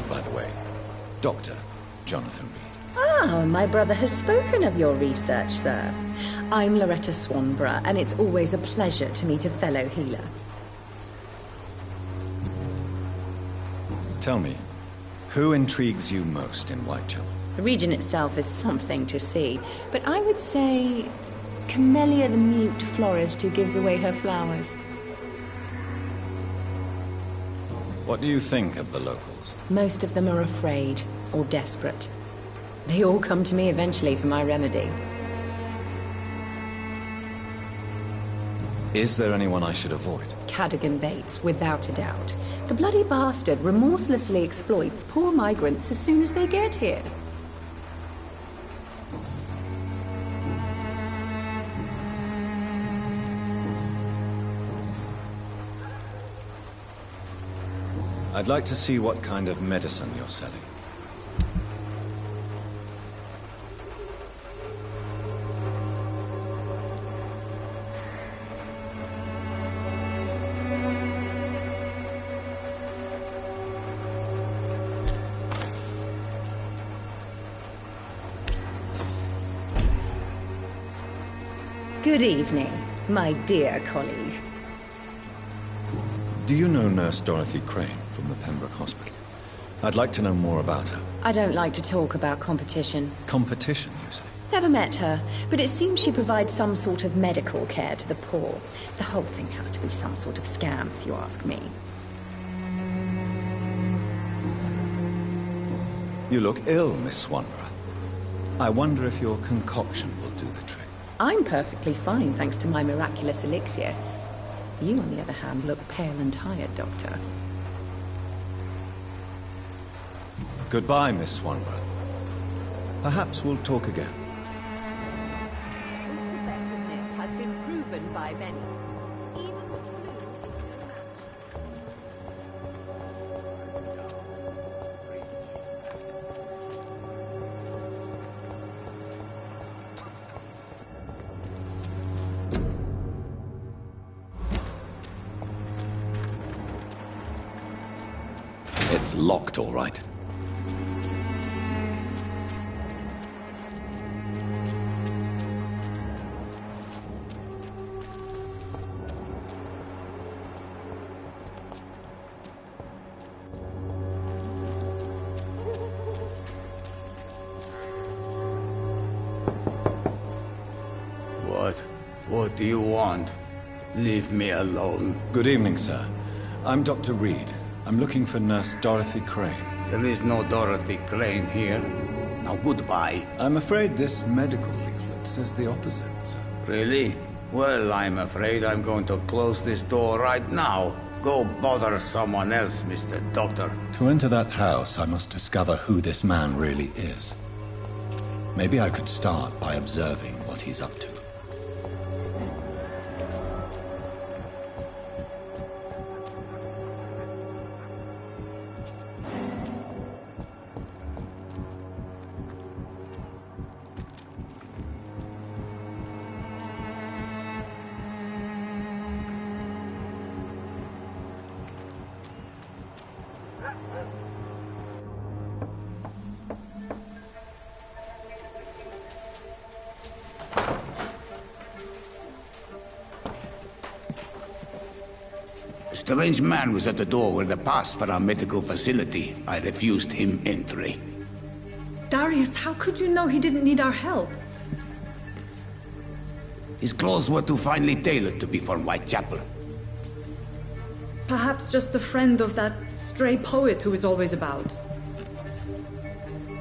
Reed, by the way. Dr. Jonathan Reed. Ah, my brother has spoken of your research, sir. I'm Loretta Swanborough, and it's always a pleasure to meet a fellow healer. Tell me, who intrigues you most in Whitechapel? The region itself is something to see, but I would say Camellia the mute florist who gives away her flowers. What do you think of the locals? Most of them are afraid or desperate. They all come to me eventually for my remedy. Is there anyone I should avoid? Cadogan Bates, without a doubt. The bloody bastard remorselessly exploits poor migrants as soon as they get here. I'd like to see what kind of medicine you're selling. Good evening, my dear colleague. Do you know Nurse Dorothy Crane from the Pembroke Hospital? I'd like to know more about her. I don't like to talk about competition. Competition, you say? Never met her, but it seems she provides some sort of medical care to the poor. The whole thing has to be some sort of scam, if you ask me. You look ill, Miss Swanborough. I wonder if your concoction will do the trick. I'm perfectly fine, thanks to my miraculous elixir. You, on the other hand, look pale and tired, Doctor. Goodbye, Miss Swanborough. Perhaps we'll talk again. Effectiveness has been proven by many. It's locked, all right. What do you want? Leave me alone. Good evening, sir. I'm Dr. Reed. I'm looking for Nurse Dorothy Crane. There is no Dorothy Crane here. Now goodbye. I'm afraid this medical leaflet says the opposite, sir. Really? Well, I'm afraid I'm going to close this door right now. Go bother someone else, Mr. Doctor. To enter that house, I must discover who this man really is. Maybe I could start by observing what he's up to. A strange man was at the door with a pass for our medical facility. I refused him entry. Darius, how could you know he didn't need our help? His clothes were too finely tailored to be from Whitechapel. Perhaps just a friend of that stray poet who is always about.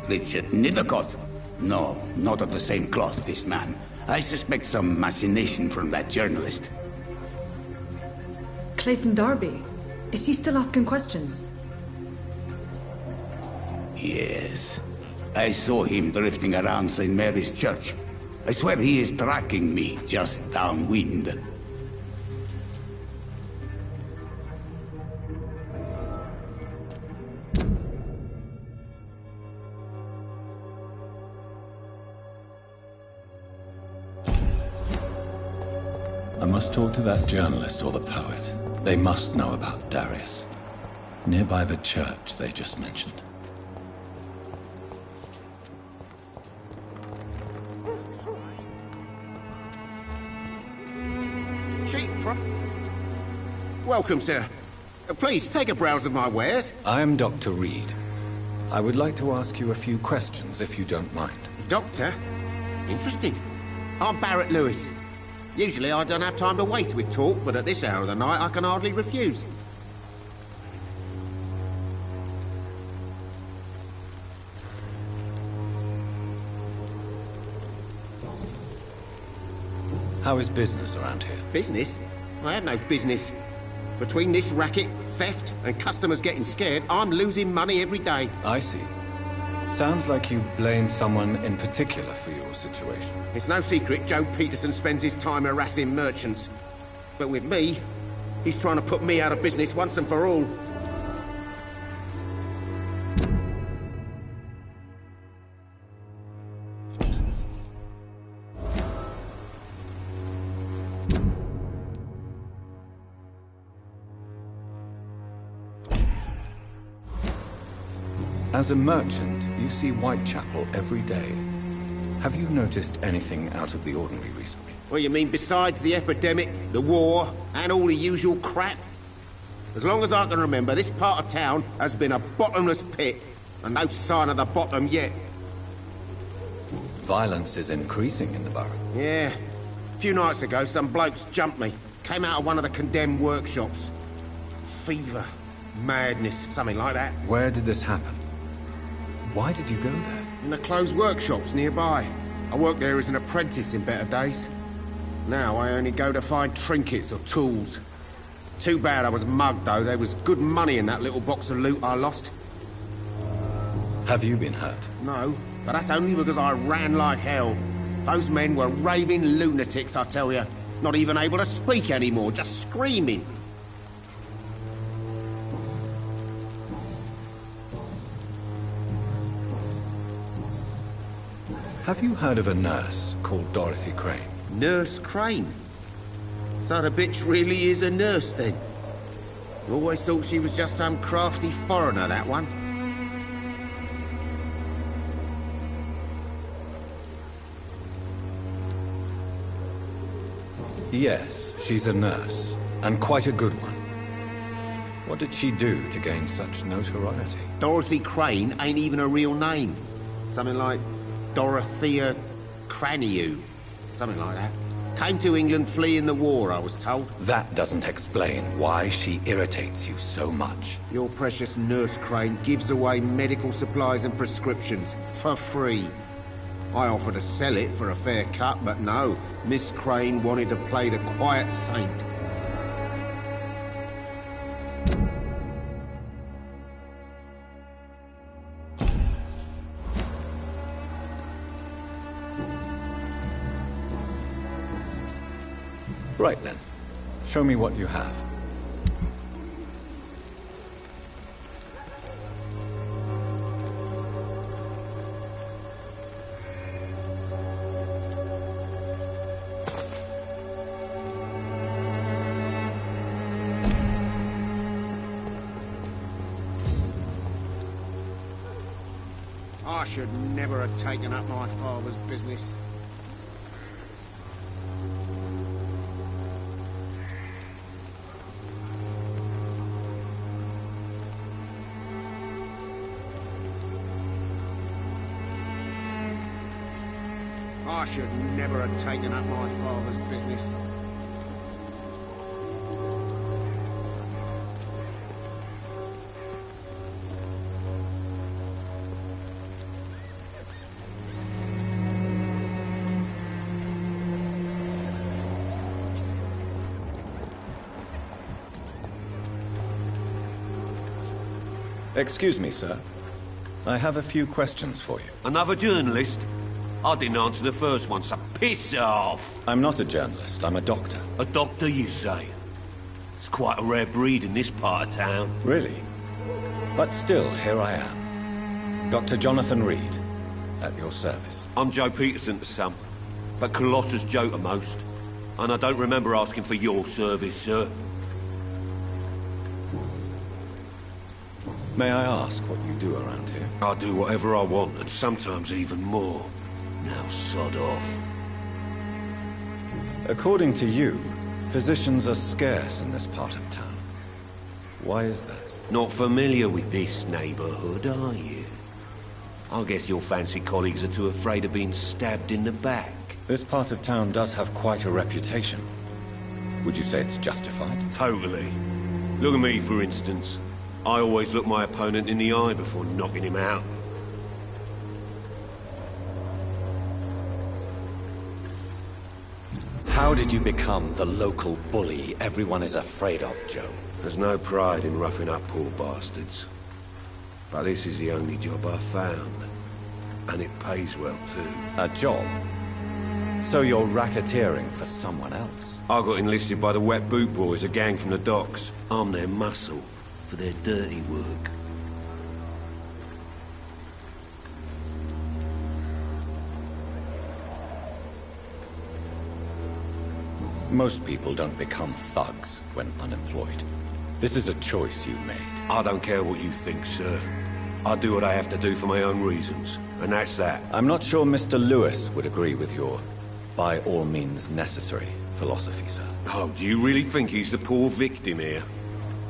Richard Nithercott? No, not of the same cloth, this man. I suspect some machination from that journalist. Clayton Darby. Is he still asking questions? Yes. I saw him drifting around St. Mary's Church. I swear he is tracking me just downwind. I must talk to that journalist or the poet. They must know about Darius. Nearby the church they just mentioned. cheap Welcome, sir. Please, take a browse of my wares. I am Dr. Reed. I would like to ask you a few questions, if you don't mind. Doctor? Interesting. I'm Barrett Lewis. Usually I don't have time to waste with talk, but at this hour of the night I can hardly refuse. How is business around here? Business? I have no business. Between this racket, theft, and customers getting scared, I'm losing money every day. I see. Sounds like you blame someone in particular for your situation. It's no secret Joe Peterson spends his time harassing merchants. But with me, he's trying to put me out of business once and for all. As a merchant, you see Whitechapel every day. Have you noticed anything out of the ordinary recently? What you mean besides the epidemic, the war, and all the usual crap? As long as I can remember, this part of town has been a bottomless pit, and no sign of the bottom yet. Violence is increasing in the borough. Yeah. A few nights ago, some blokes jumped me. Came out of one of the condemned workshops. Fever, madness, something like that. Where did this happen? Why did you go there? In the closed workshops nearby. I worked there as an apprentice in better days. Now I only go to find trinkets or tools. Too bad I was mugged, though. There was good money in that little box of loot I lost. Have you been hurt? No, but that's only because I ran like hell. Those men were raving lunatics, I tell you. Not even able to speak anymore, just screaming. Have you heard of a nurse called Dorothy Crane? Nurse Crane? So the bitch really is a nurse, then? Always thought she was just some crafty foreigner, that one. Yes, she's a nurse, and quite a good one. What did she do to gain such notoriety? Dorothy Crane ain't even a real name. Something like Dorothea Craniu. Something like that. Came to England fleeing the war, I was told. That doesn't explain why she irritates you so much. Your precious Nurse Crane gives away medical supplies and prescriptions for free. I offered to sell it for a fair cut, but no. Miss Crane wanted to play the quiet saint. Right then. Show me what you have. I should never have taken up my father's business. I should never have taken up my father's business. Excuse me, sir. I have a few questions for you. Another journalist? I didn't answer the first one, so piss off! I'm not a journalist, I'm a doctor. A doctor, you say? It's quite a rare breed in this part of town. Really? But still, here I am. Dr. Jonathan Reed, at your service. I'm Joe Peterson to some, but Colossus Joe to most. And I don't remember asking for your service, sir. May I ask what you do around here? I do whatever I want, and sometimes even more. Now sod off. According to you, Physicians are scarce in this part of town. Why is that? Not familiar with this neighborhood, are you? I guess your fancy colleagues are too afraid of being stabbed in the back. This part of town does have quite a reputation. Would you say it's justified? Totally. Look at me, for instance. I always look my opponent in the eye before knocking him out. How did you become the local bully everyone is afraid of, Joe? There's no pride in roughing up poor bastards. But this is the only job I've found. And it pays well, too. A job? So you're racketeering for someone else? I got enlisted by the Wet Boot Boys, a gang from the docks. I'm their muscle for their dirty work. Most people don't become thugs when unemployed. This is a choice you made. I don't care what you think, sir. I do what I have to do for my own reasons, and that's that. I'm not sure Mr. Lewis would agree with your by all means necessary philosophy, sir. Oh, do you really think he's the poor victim here?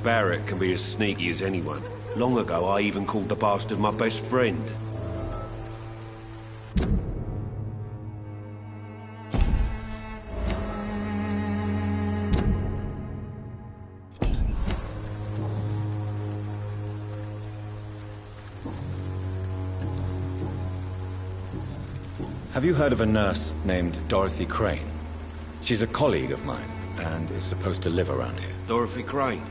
Barrett can be as sneaky as anyone. Long ago, I even called the bastard my best friend. Have you heard of a nurse named Dorothy Crane? She's a colleague of mine, and is supposed to live around here. Dorothy Crane?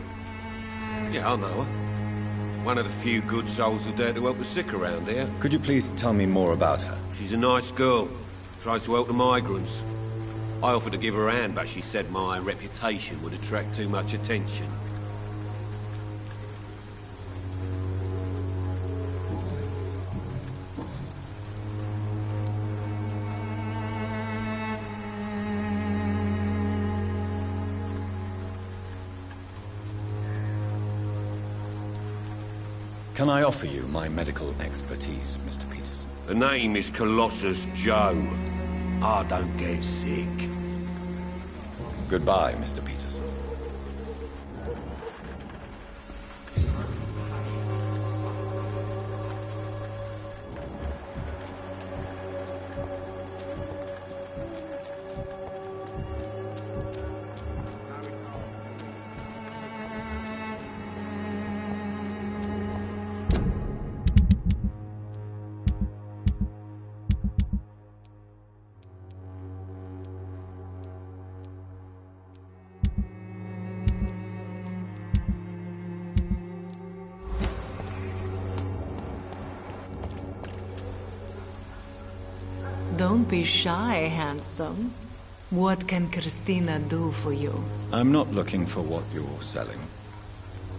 Yeah, I know her. One of the few good souls who dare to help the sick around here. Could you please tell me more about her? She's a nice girl. Tries to help the migrants. I offered to give her a hand, but she said my reputation would attract too much attention. Can I offer you my medical expertise, Mr. Peterson? The name is Colossus Joe. I don't get sick. Goodbye, Mr. Peterson. Don't be shy, handsome. What can Christina do for you? I'm not looking for what you're selling.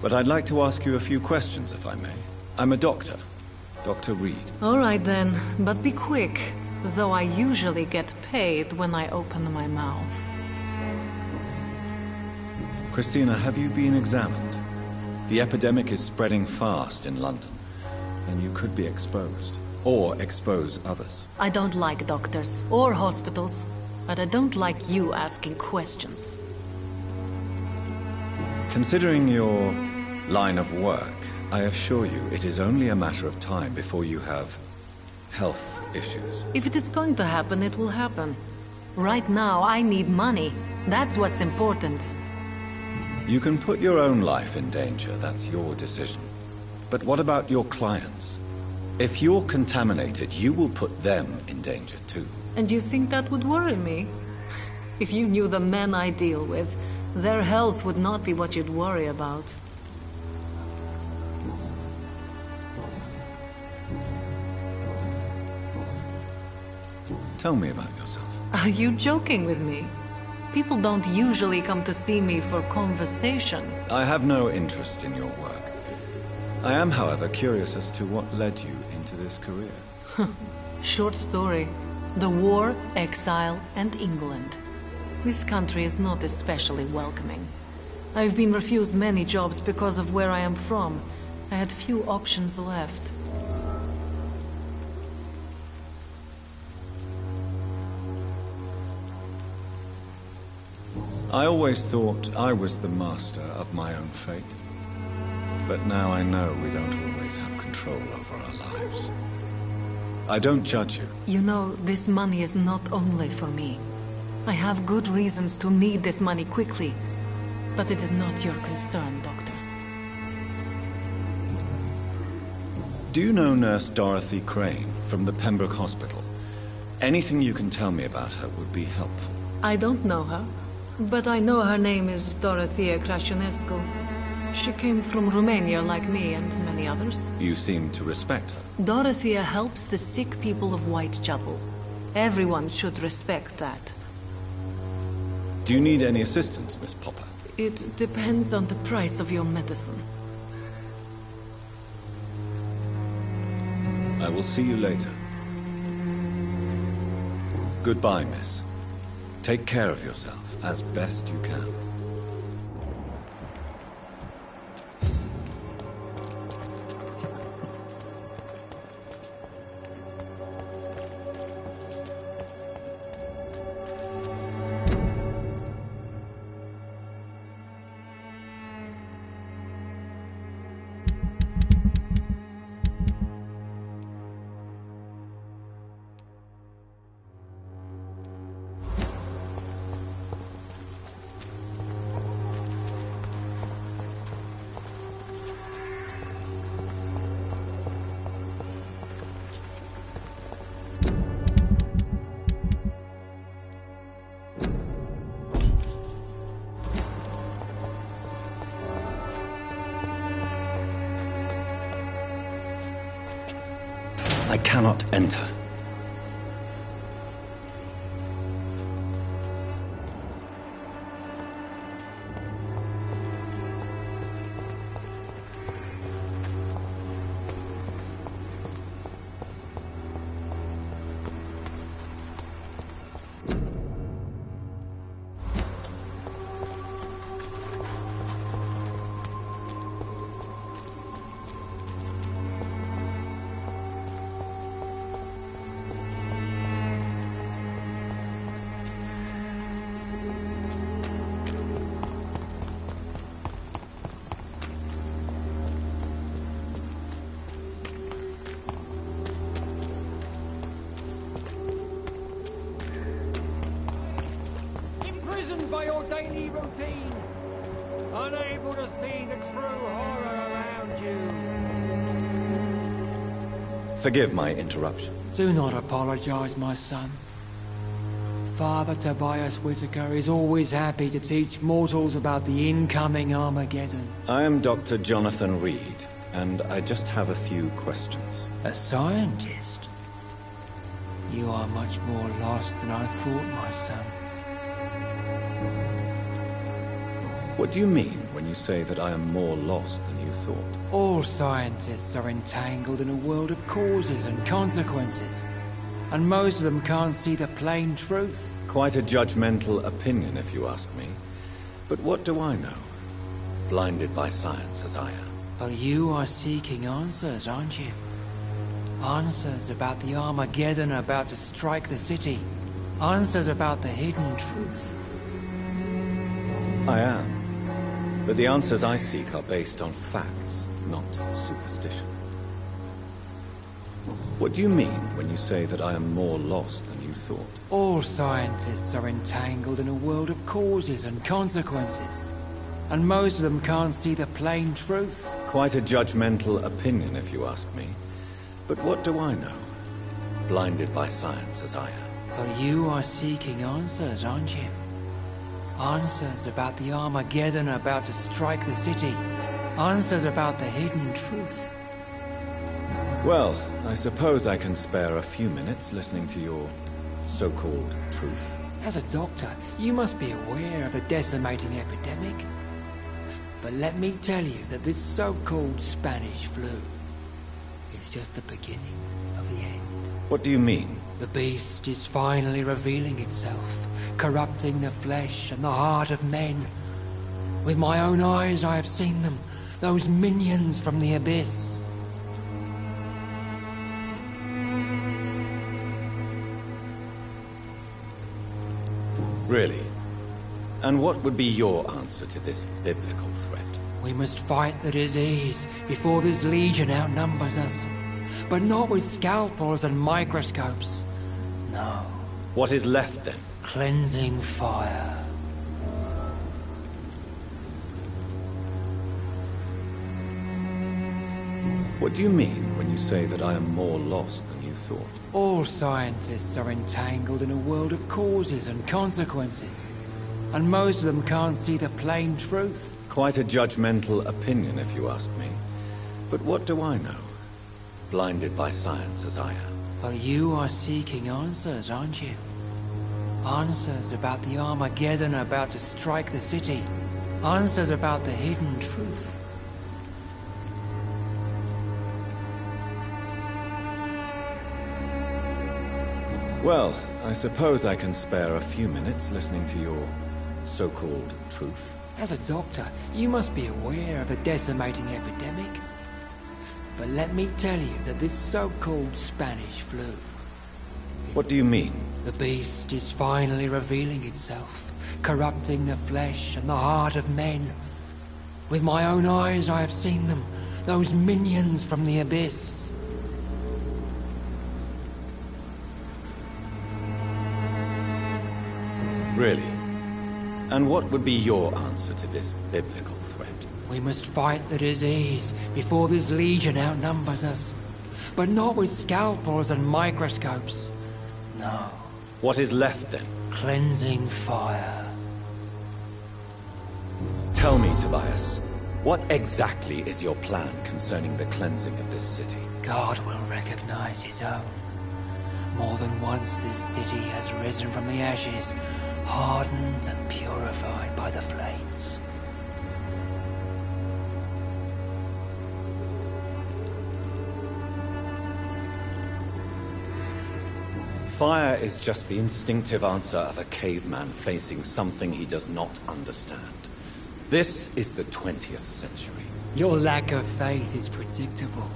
But I'd like to ask you a few questions, if I may. I'm a doctor. Dr. Reed. All right then, but be quick. Though I usually get paid when I open my mouth. Christina, have you been examined? The epidemic is spreading fast in London, and you could be exposed. Or expose others. I don't like doctors or hospitals, but I don't like you asking questions. Considering your line of work, I assure you it is only a matter of time before you have health issues. If it is going to happen, it will happen. Right now, I need money. That's what's important. You can put your own life in danger, that's your decision. But what about your clients? If you're contaminated, you will put them in danger too. And you think that would worry me? If you knew the men I deal with, their health would not be what you'd worry about. Tell me about yourself. Are you joking with me? People don't usually come to see me for conversation. I have no interest in your work. I am, however, curious as to what led you into this career. Short story. The war, exile, and England. This country is not especially welcoming. I've been refused many jobs because of where I am from. I had few options left. I always thought I was the master of my own fate. But now I know we don't always have control over our lives. I don't judge you. You know, this money is not only for me. I have good reasons to need this money quickly. But it is not your concern, Doctor. Do you know Nurse Dorothy Crane from the Pembroke Hospital? Anything you can tell me about her would be helpful. I don't know her, but I know her name is Dorothea Crăciunescu. She came from Romania like me and many others. You seem to respect her. Dorothea helps the sick people of Whitechapel. Everyone should respect that. Do you need any assistance, Miss Popper? It depends on the price of your medicine. I will see you later. Goodbye, miss. Take care of yourself as best you can. I cannot enter. By your daily routine, unable to see the true horror around you. Forgive my interruption. Do not apologize, my son. Father Tobias Whitaker is always happy to teach mortals about the incoming Armageddon. I am Dr. Jonathan Reed, and I just have a few questions. A scientist? You are much more lost than I thought, my son. What do you mean when you say that I am more lost than you thought? All scientists are entangled in a world of causes and consequences, and most of them can't see the plain truth. Quite a judgmental opinion, if you ask me. But what do I know? Blinded by science as I am. Well, you are seeking answers, aren't you? Answers about the Armageddon about to strike the city. Answers about the hidden truth. I am. But the answers I seek are based on facts, not superstition. What do you mean when you say that I am more lost than you thought? All scientists are entangled in a world of causes and consequences, and most of them can't see the plain truth. Quite a judgmental opinion, if you ask me. But what do I know? Blinded by science as I am. Well, you are seeking answers, aren't you? Answers about the Armageddon about to strike the city. Answers about the hidden truth. Well, I suppose I can spare a few minutes listening to your so-called truth. As a doctor, you must be aware of the decimating epidemic. But let me tell you that this so-called Spanish flu is just the beginning of the end. What do you mean? The beast is finally revealing itself, corrupting the flesh and the heart of men. With my own eyes I have seen them, those minions from the abyss. Really? And what would be your answer to this biblical threat? We must fight the disease before this legion outnumbers us. But not with scalpels and microscopes. No. What is left then? Cleansing fire. What do you mean when you say that I am more lost than you thought? All scientists are entangled in a world of causes and consequences. And most of them can't see the plain truth. Quite a judgmental opinion, if you ask me. But what do I know? Blinded by science as I am. But you are seeking answers, aren't you? Answers about the Armageddon about to strike the city. Answers about the hidden truth. Well, I suppose I can spare a few minutes listening to your so-called truth. As a doctor, you must be aware of the decimating epidemic. But let me tell you that this so-called Spanish flu... What do you mean? The beast is finally revealing itself, corrupting the flesh and the heart of men. With my own eyes I have seen them, those minions from the abyss. Really? And what would be your answer to this biblical threat? We must fight the disease before this legion outnumbers us. But not with scalpels and microscopes. No. What is left then? Cleansing fire. Tell me, Tobias, what exactly is your plan concerning the cleansing of this city? God will recognize his own. More than once this city has risen from the ashes, hardened and purified by the flames. Fire is just the instinctive answer of a caveman facing something he does not understand. This is the 20th century. Your lack of faith is predictable.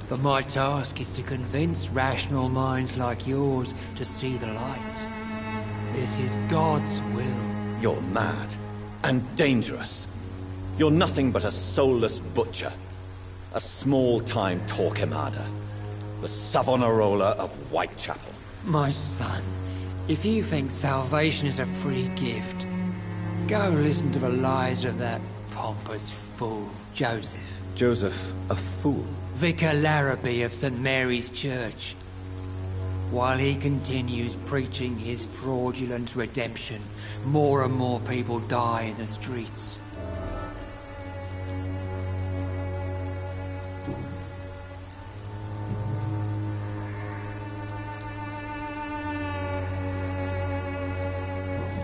But my task is to convince rational minds like yours to see the light. This is God's will. You're mad and dangerous. You're nothing but a soulless butcher. A small-time Torquemada. The Savonarola of Whitechapel. My son, if you think salvation is a free gift, go listen to the lies of that pompous fool, Joseph. Joseph, a fool? Vicar Larrabee of St. Mary's Church. While he continues preaching his fraudulent redemption, more and more people die in the streets.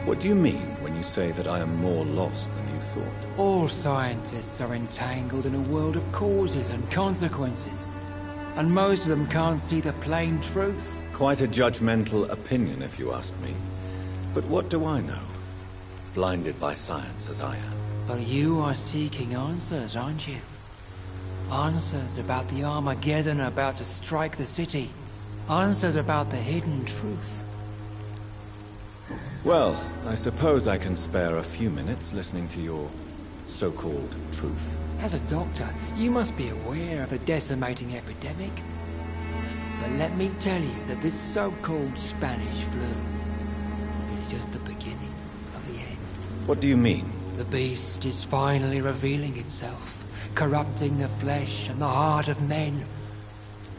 What do you mean when you say that I am more lost than you thought? All scientists are entangled in a world of causes and consequences. And most of them can't see the plain truth. Quite a judgmental opinion, if you ask me. But what do I know? Blinded by science as I am. But you are seeking answers, aren't you? Answers about the Armageddon about to strike the city. Answers about the hidden truth. Well, I suppose I can spare a few minutes listening to your so-called truth. As a doctor, you must be aware of the decimating epidemic. But let me tell you that this so-called Spanish flu is just the beginning of the end. What do you mean? The beast is finally revealing itself, corrupting the flesh and the heart of men.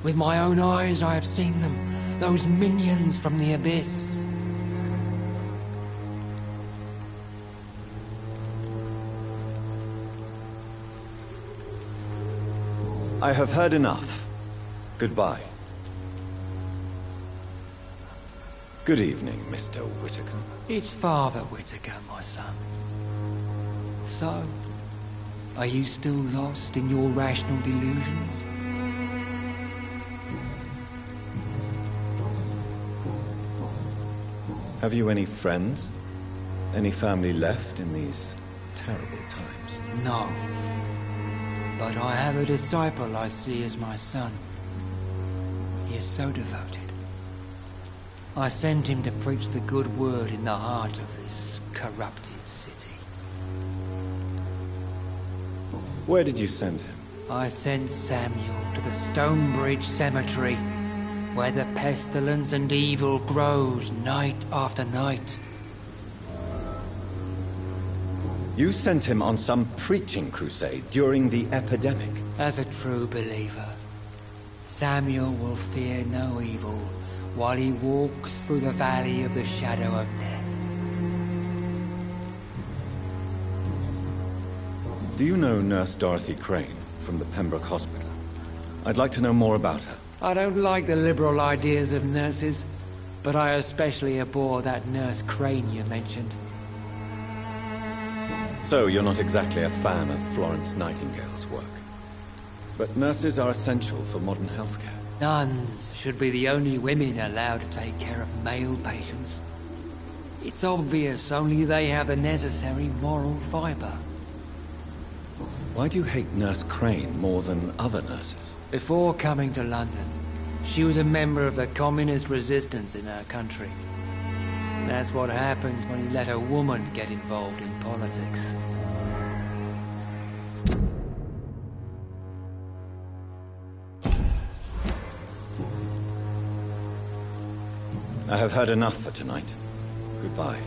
With my own eyes I have seen them, those minions from the abyss. I have heard enough. Goodbye. Good evening, Mr. Whitaker. It's Father Whitaker, my son. So, are you still lost in your rational delusions? Have you any friends? Any family left in these terrible times? No. But I have a disciple I see as my son. He is so devoted. I sent him to preach the good word in the heart of this corrupted city. Where did you send him? I sent Samuel to the Stonebridge Cemetery, where the pestilence and evil grows night after night. You sent him on some preaching crusade during the epidemic. As a true believer, Samuel will fear no evil while he walks through the valley of the shadow of death. Do you know Nurse Dorothy Crane from the Pembroke Hospital? I'd like to know more about her. I don't like the liberal ideas of nurses, but I especially abhor that Nurse Crane you mentioned. So you're not exactly a fan of Florence Nightingale's work. But nurses are essential for modern healthcare. Nuns should be the only women allowed to take care of male patients. It's obvious only they have the necessary moral fiber. Why do you hate Nurse Crane more than other nurses? Before coming to London, she was a member of the communist resistance in our country. That's what happens when you let a woman get involved in politics. I have heard enough for tonight. Goodbye.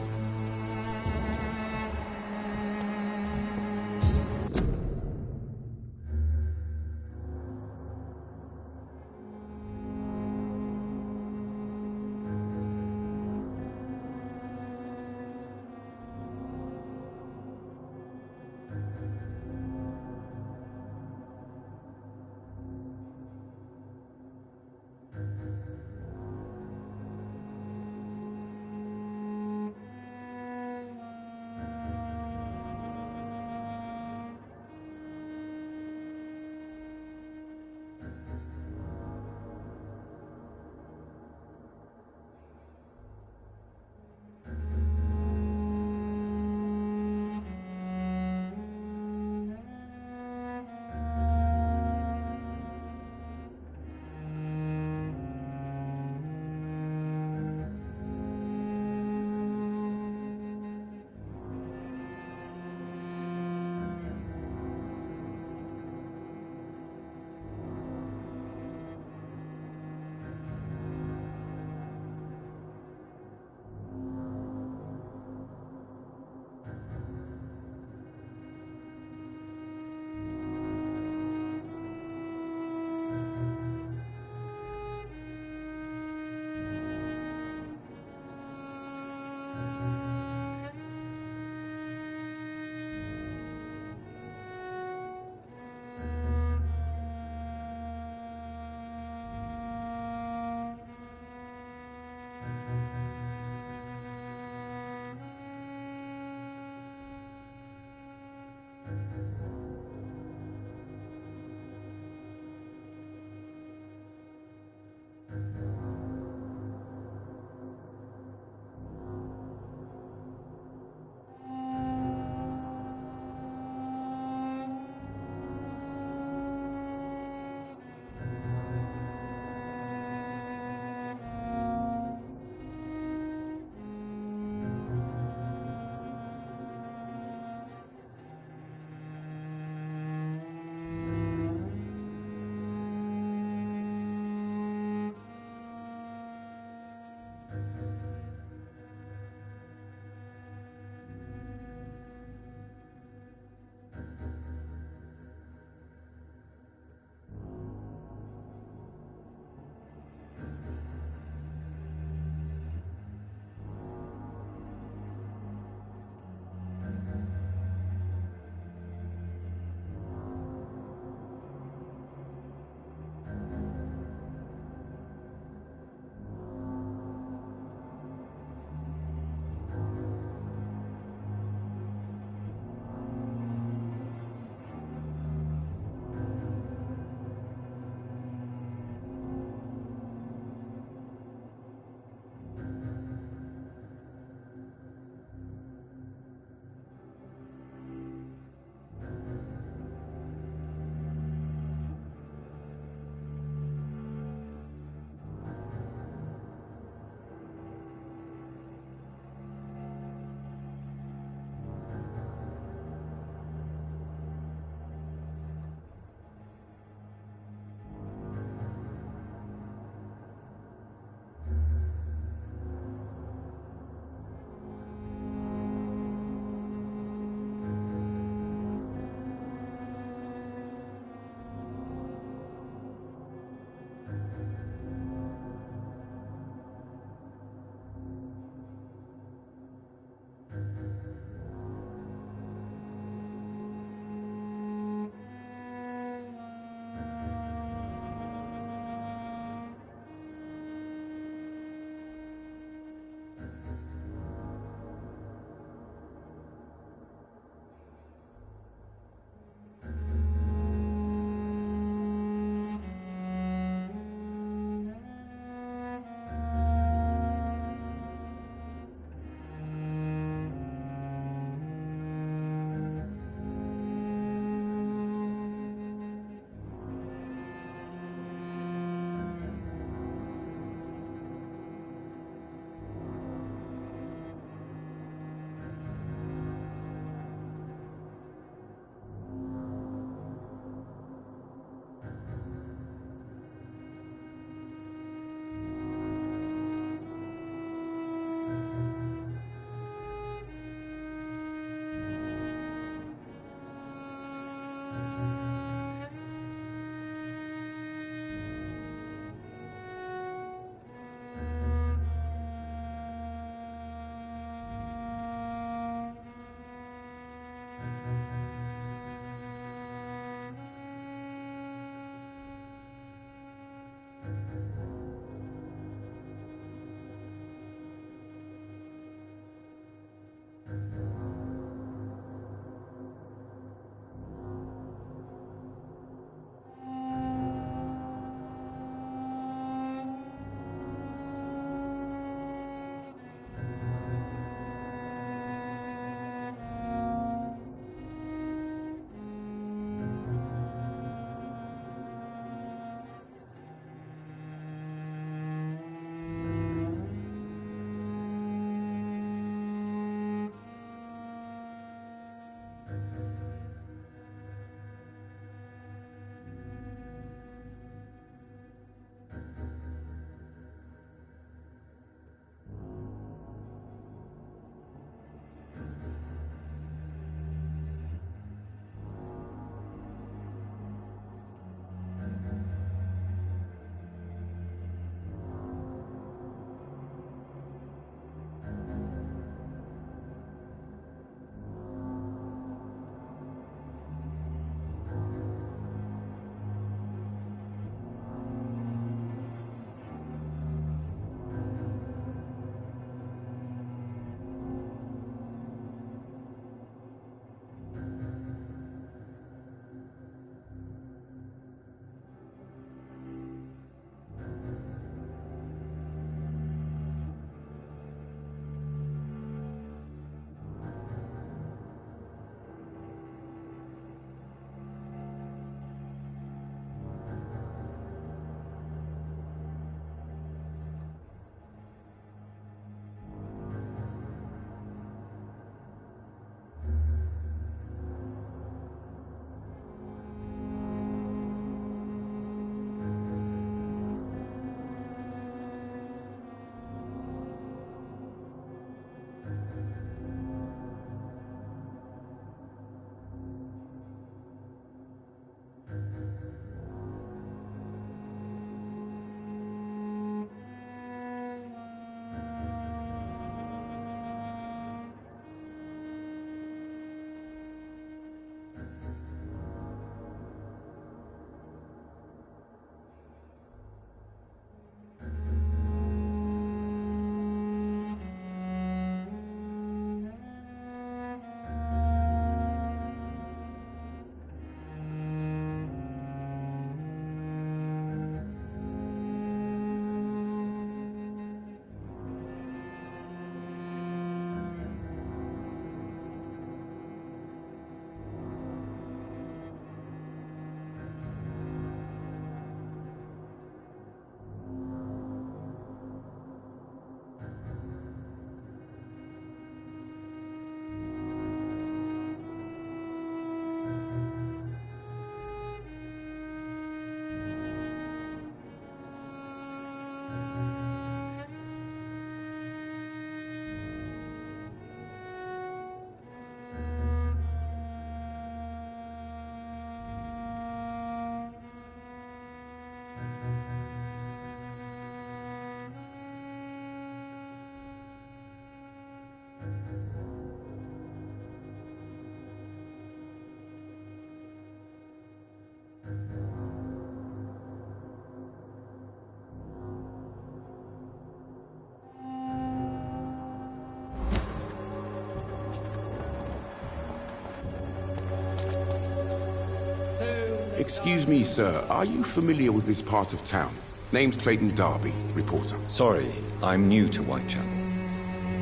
Excuse me, sir. Are you familiar with this part of town? Name's Clayton Darby, reporter. Sorry, I'm new to Whitechapel.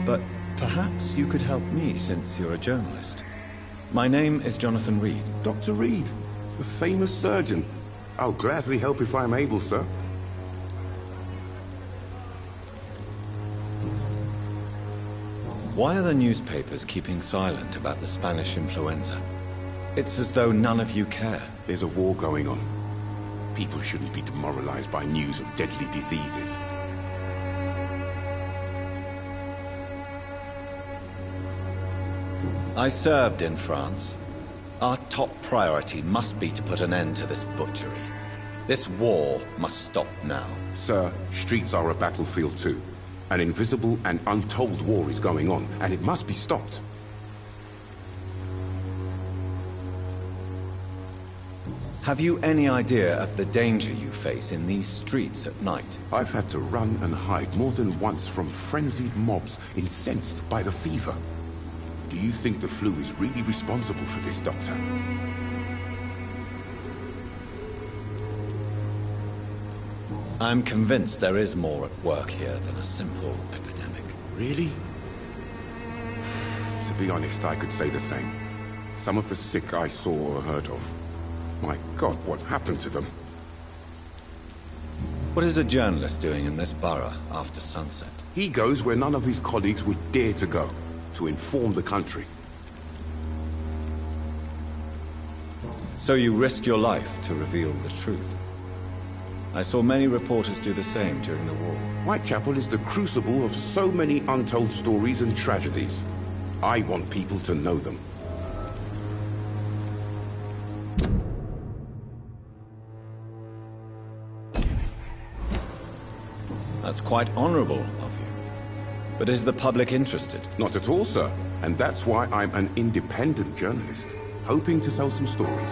But perhaps you could help me since you're a journalist. My name is Jonathan Reed. Dr. Reed, the famous surgeon. I'll gladly help if I'm able, sir. Why are the newspapers keeping silent about the Spanish influenza? It's as though none of you care. There's a war going on. People shouldn't be demoralized by news of deadly diseases. I served in France. Our top priority must be to put an end to this butchery. This war must stop now. Sir, streets are a battlefield too. An invisible and untold war is going on, and it must be stopped. Have you any idea of the danger you face in these streets at night? I've had to run and hide more than once from frenzied mobs incensed by the fever. Do you think the flu is really responsible for this, Doctor? I'm convinced there is more at work here than a simple epidemic. Really? To be honest, I could say the same. Some of the sick I saw or heard of. My God, what happened to them? What is a journalist doing in this borough after sunset? He goes where none of his colleagues would dare to go, to inform the country. So you risk your life to reveal the truth. I saw many reporters do the same during the war. Whitechapel is the crucible of so many untold stories and tragedies. I want people to know them. That's quite honorable of you. But is the public interested? Not at all, sir. And that's why I'm an independent journalist, hoping to sell some stories.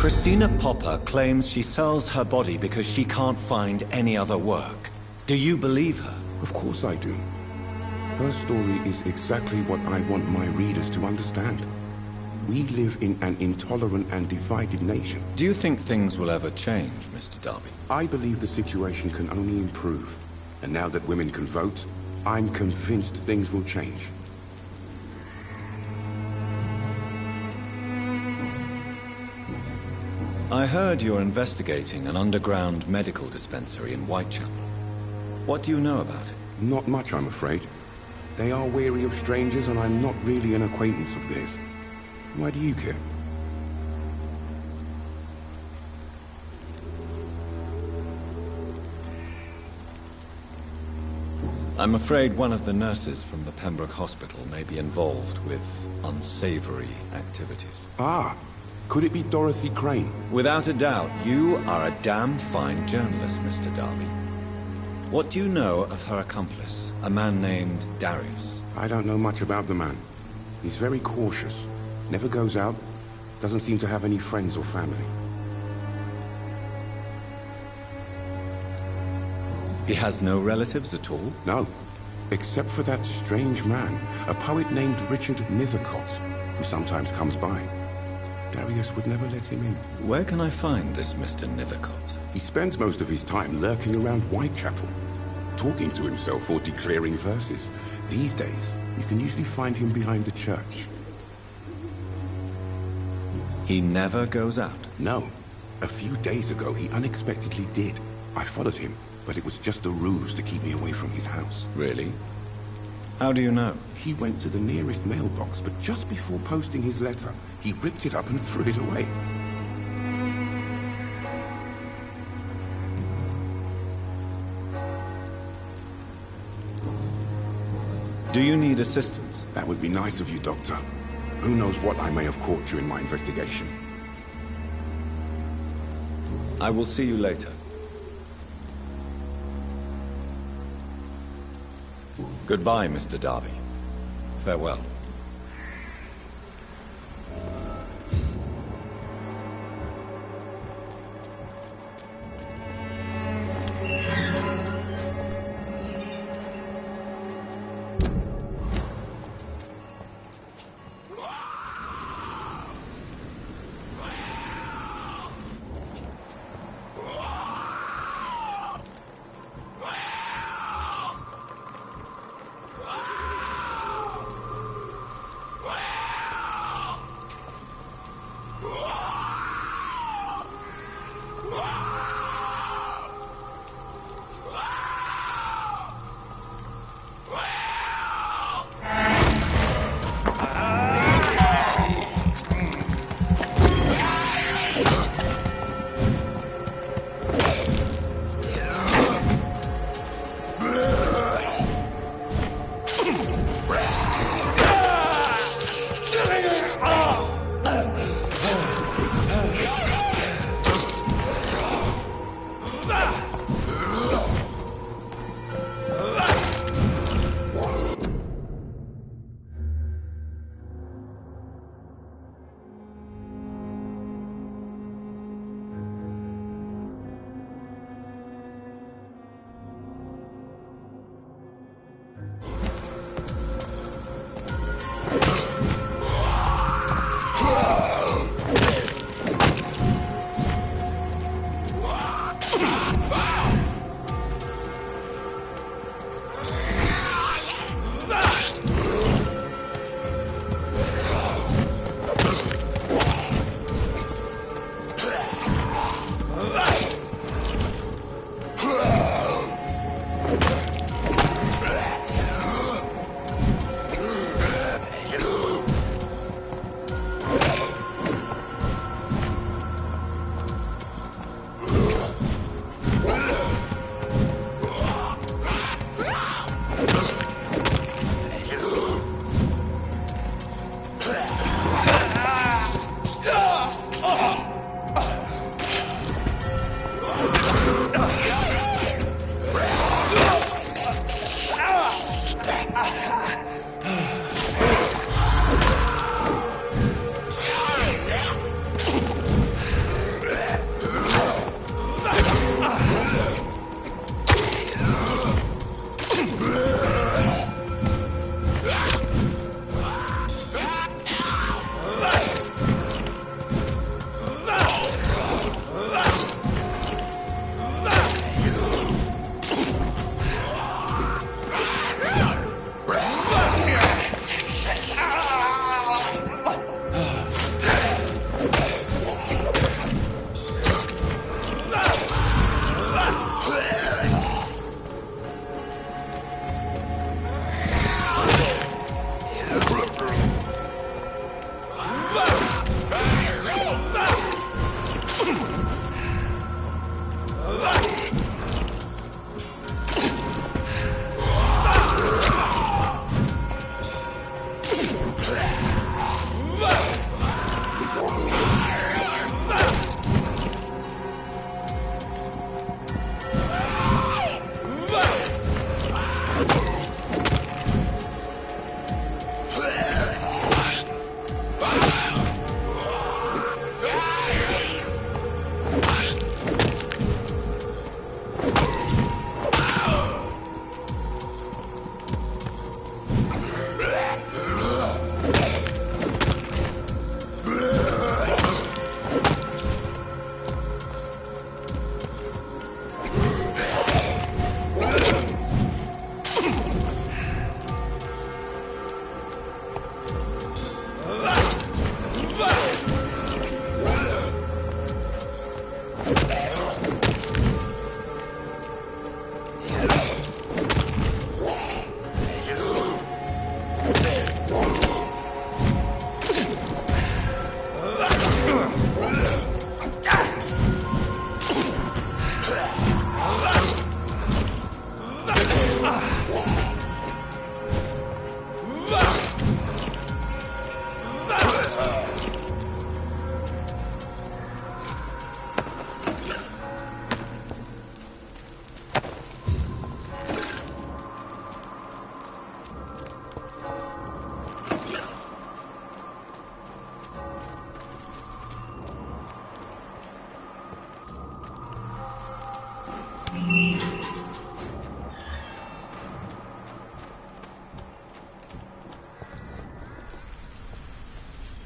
Christina Popper claims she sells her body because she can't find any other work. Do you believe her? Of course I do. Her story is exactly what I want my readers to understand. We live in an intolerant and divided nation. Do you think things will ever change, Mr. Darby? I believe the situation can only improve. And now that women can vote, I'm convinced things will change. I heard you're investigating an underground medical dispensary in Whitechapel. What do you know about it? Not much, I'm afraid. They are wary of strangers, and I'm not really an acquaintance of theirs. Why do you care? I'm afraid one of the nurses from the Pembroke Hospital may be involved with unsavory activities. Ah, could it be Dorothy Crane? Without a doubt, you are a damn fine journalist, Mr. Darby. What do you know of her accomplice, a man named Darius? I don't know much about the man. He's very cautious. Never goes out. Doesn't seem to have any friends or family. He has no relatives at all? No. Except for that strange man, a poet named Richard Nethercott, who sometimes comes by. Darius would never let him in. Where can I find this Mr. Nethercott? He spends most of his time lurking around Whitechapel, talking to himself or declaring verses. These days, you can usually find him behind the church. He never goes out? No. A few days ago, he unexpectedly did. I followed him, but it was just a ruse to keep me away from his house. Really? How do you know? He went to the nearest mailbox, but just before posting his letter, he ripped it up and threw it away. Do you need assistance? That would be nice of you, Doctor. Who knows what I may have caught during my investigation. I will see you later. Goodbye, Mr. Darby. Farewell.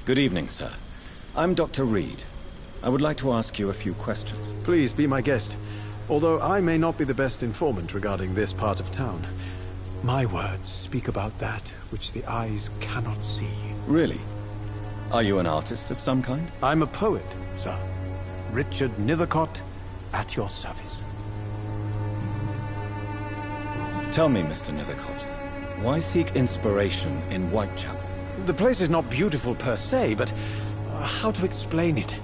Good evening, sir. I'm Dr. Reed. I would like to ask you a few questions. Please be my guest. Although I may not be the best informant regarding this part of town, my words speak about that which the eyes cannot see. Really? Are you an artist of some kind? I'm a poet, sir. Richard Nethercott, at your service. Tell me, Mr. Nethercott, why seek inspiration in Whitechapel? The place is not beautiful per se, but how to explain it?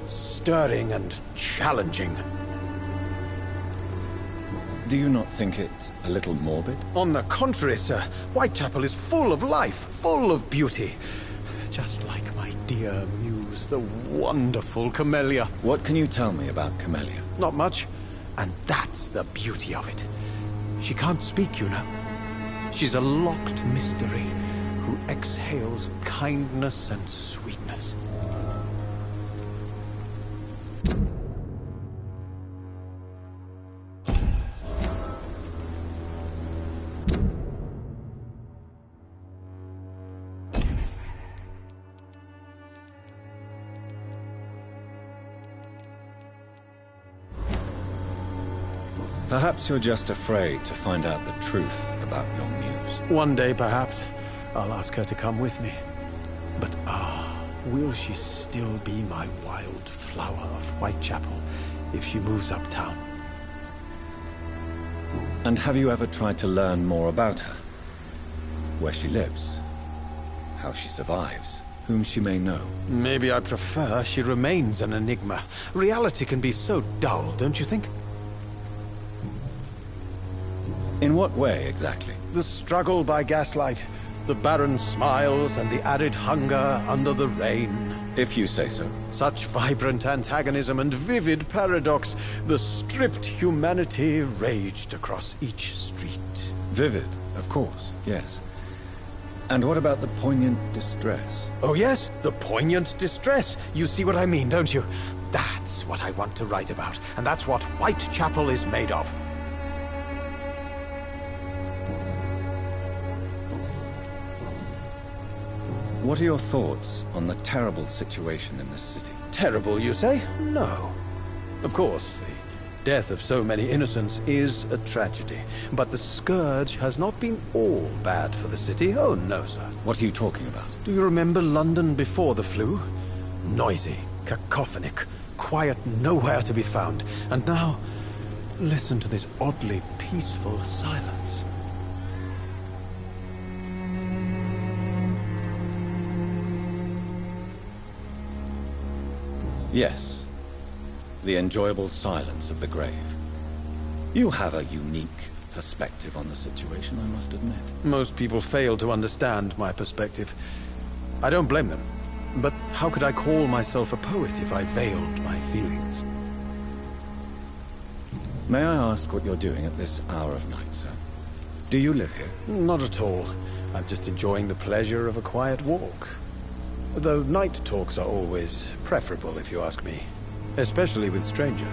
Stirring and challenging. Do you not think it a little morbid? On the contrary, sir. Whitechapel is full of life, full of beauty. Just like my dear muse, the wonderful Camellia. What can you tell me about Camellia? Not much. And that's the beauty of it. She can't speak, you know. She's a locked mystery who exhales kindness and sweetness. Perhaps you're just afraid to find out the truth about your muse. One day, perhaps, I'll ask her to come with me. But will she still be my wild flower of Whitechapel if she moves uptown? And have you ever tried to learn more about her? Where she lives? How she survives? Whom she may know? Maybe I prefer she remains an enigma. Reality can be so dull, don't you think? In what way, exactly? The struggle by gaslight, the barren smiles and the added hunger under the rain. If you say so. Such vibrant antagonism and vivid paradox. The stripped humanity raged across each street. Vivid, of course, yes. And what about the poignant distress? Oh yes, the poignant distress. You see what I mean, don't you? That's what I want to write about, and that's what Whitechapel is made of. What are your thoughts on the terrible situation in this city? Terrible, you say? No. Of course, the death of so many innocents is a tragedy. But the scourge has not been all bad for the city. Oh, no, sir. What are you talking about? Do you remember London before the flu? Noisy, cacophonic, quiet nowhere to be found. And now, listen to this oddly peaceful silence. Yes. The enjoyable silence of the grave. You have a unique perspective on the situation, I must admit. Most people fail to understand my perspective. I don't blame them. But how could I call myself a poet if I veiled my feelings? May I ask what you're doing at this hour of night, sir? Do you live here? Not at all. I'm just enjoying the pleasure of a quiet walk. Though night talks are always preferable, if you ask me. Especially with strangers.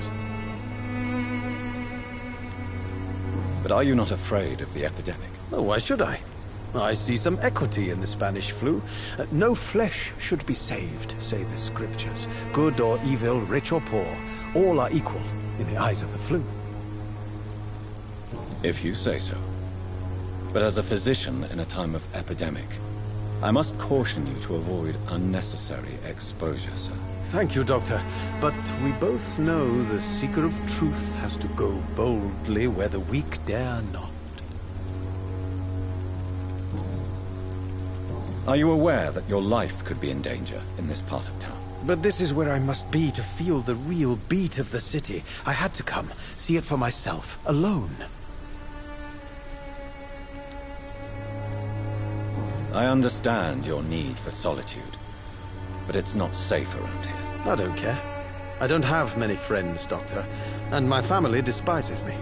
But are you not afraid of the epidemic? Oh, why should I? I see some equity in the Spanish flu. No flesh should be saved, say the scriptures. Good or evil, rich or poor, all are equal in the eyes of the flu. If you say so. But as a physician in a time of epidemic, I must caution you to avoid unnecessary exposure, sir. Thank you, Doctor. But we both know the seeker of truth has to go boldly where the weak dare not. Are you aware that your life could be in danger in this part of town? But this is where I must be to feel the real beat of the city. I had to come, see it for myself, alone. I understand your need for solitude, but it's not safe around here. I don't care. I don't have many friends, Doctor, and my family despises me.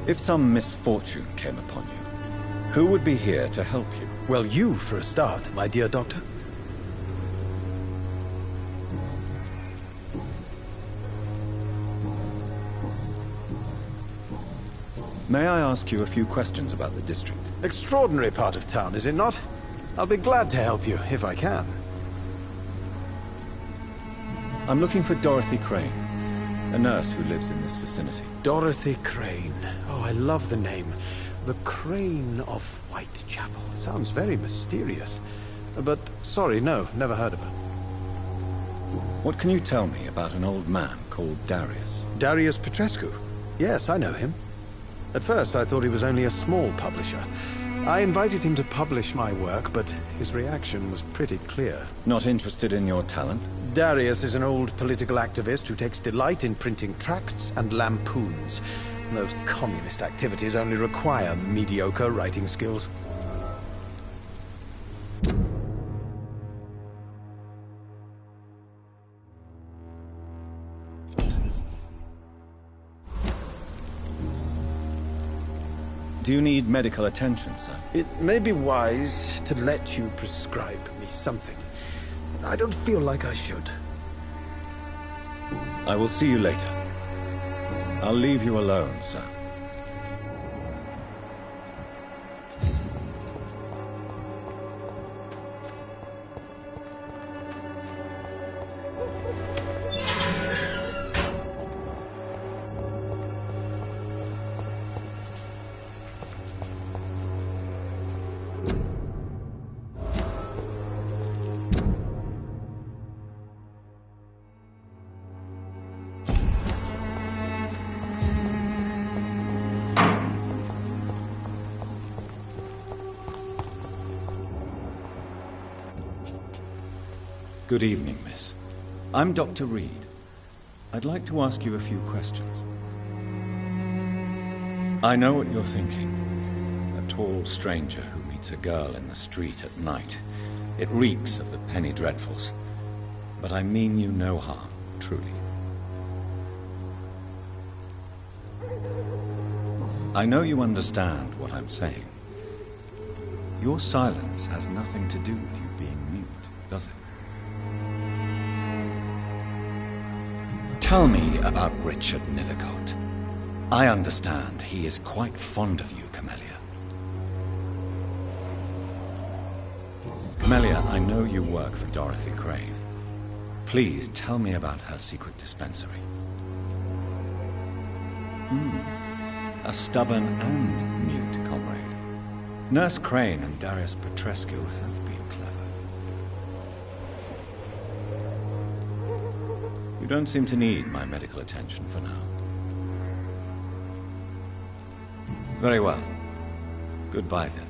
If some misfortune came upon you, who would be here to help you? Well, you for a start, my dear Doctor. May I ask you a few questions about the district? Extraordinary part of town, is it not? I'll be glad to help you, if I can. I'm looking for Dorothy Crane, a nurse who lives in this vicinity. Dorothy Crane. Oh, I love the name. The Crane of Whitechapel. Sounds very mysterious. But, sorry, no, never heard of her. What can you tell me about an old man called Darius? Darius Petrescu? Yes, I know him. At first, I thought he was only a small publisher. I invited him to publish my work, but his reaction was pretty clear. Not interested in your talent? Darius is an old political activist who takes delight in printing tracts and lampoons. Those communist activities only require mediocre writing skills. Do you need medical attention, sir? It may be wise to let you prescribe me something. I don't feel like I should. I will see you later. I'll leave you alone, sir. Good evening, miss. I'm Dr. Reed. I'd like to ask you a few questions. I know what you're thinking. A tall stranger who meets a girl in the street at night. It reeks of the penny dreadfuls. But I mean you no harm, truly. I know you understand what I'm saying. Your silence has nothing to do with you being mute, does it? Tell me about Richard Nethercott. I understand he is quite fond of you, Camellia. Camellia, I know you work for Dorothy Crane. Please tell me about her secret dispensary. A stubborn and mute comrade. Nurse Crane and Darius Petrescu have been clever. You don't seem to need my medical attention for now. Very well. Goodbye, then.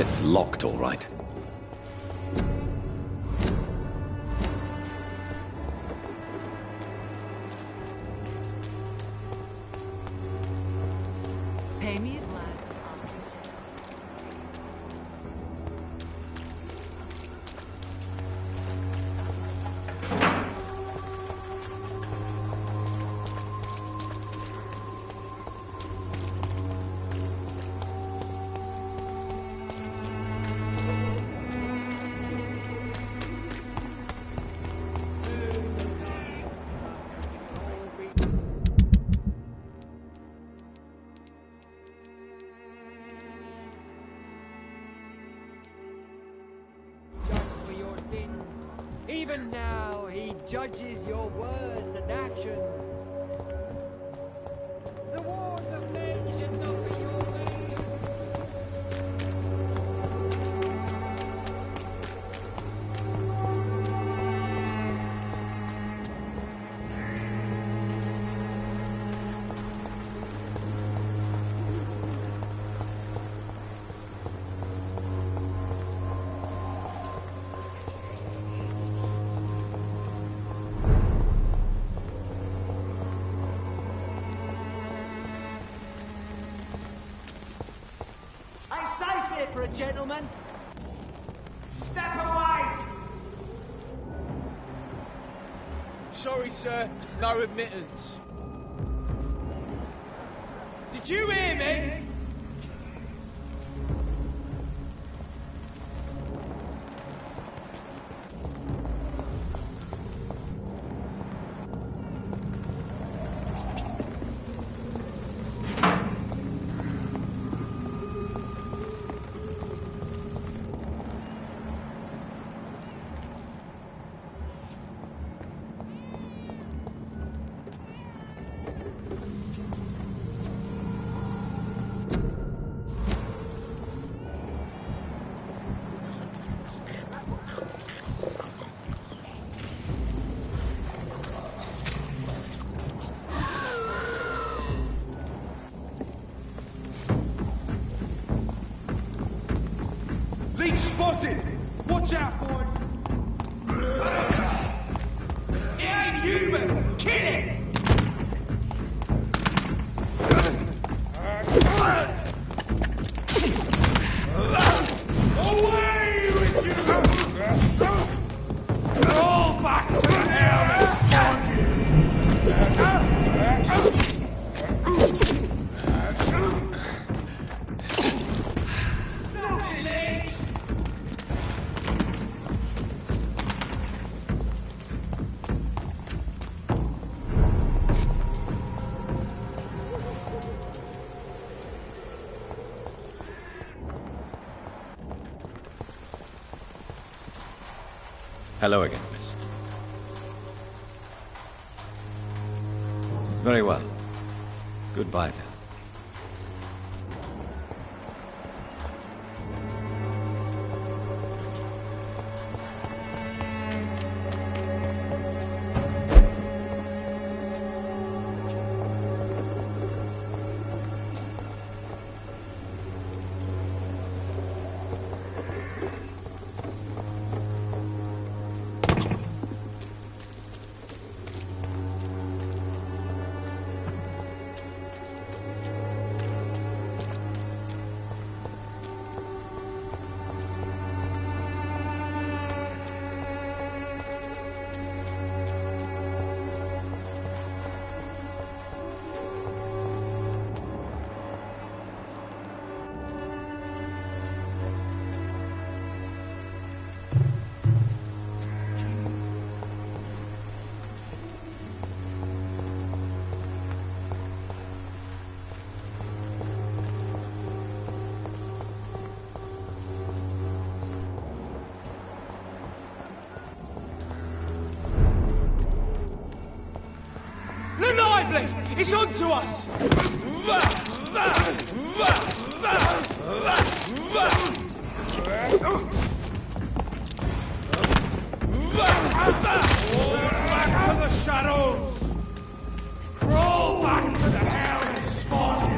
It's locked, all right. Pay me at last. For your sins. Even now, he judges your words and actions. The wars of men should not be your ways. Ain't safe here for a gentleman. Step away! Sorry, sir. No admittance. Did you hear me? Leech spotted! Watch out, boys! It ain't human! Kill it! Away with you! All back to the helmet's Hello again, miss. Very well. Goodbye, then. It's on to us! Back to the shadows! Crawl back to the hell spot!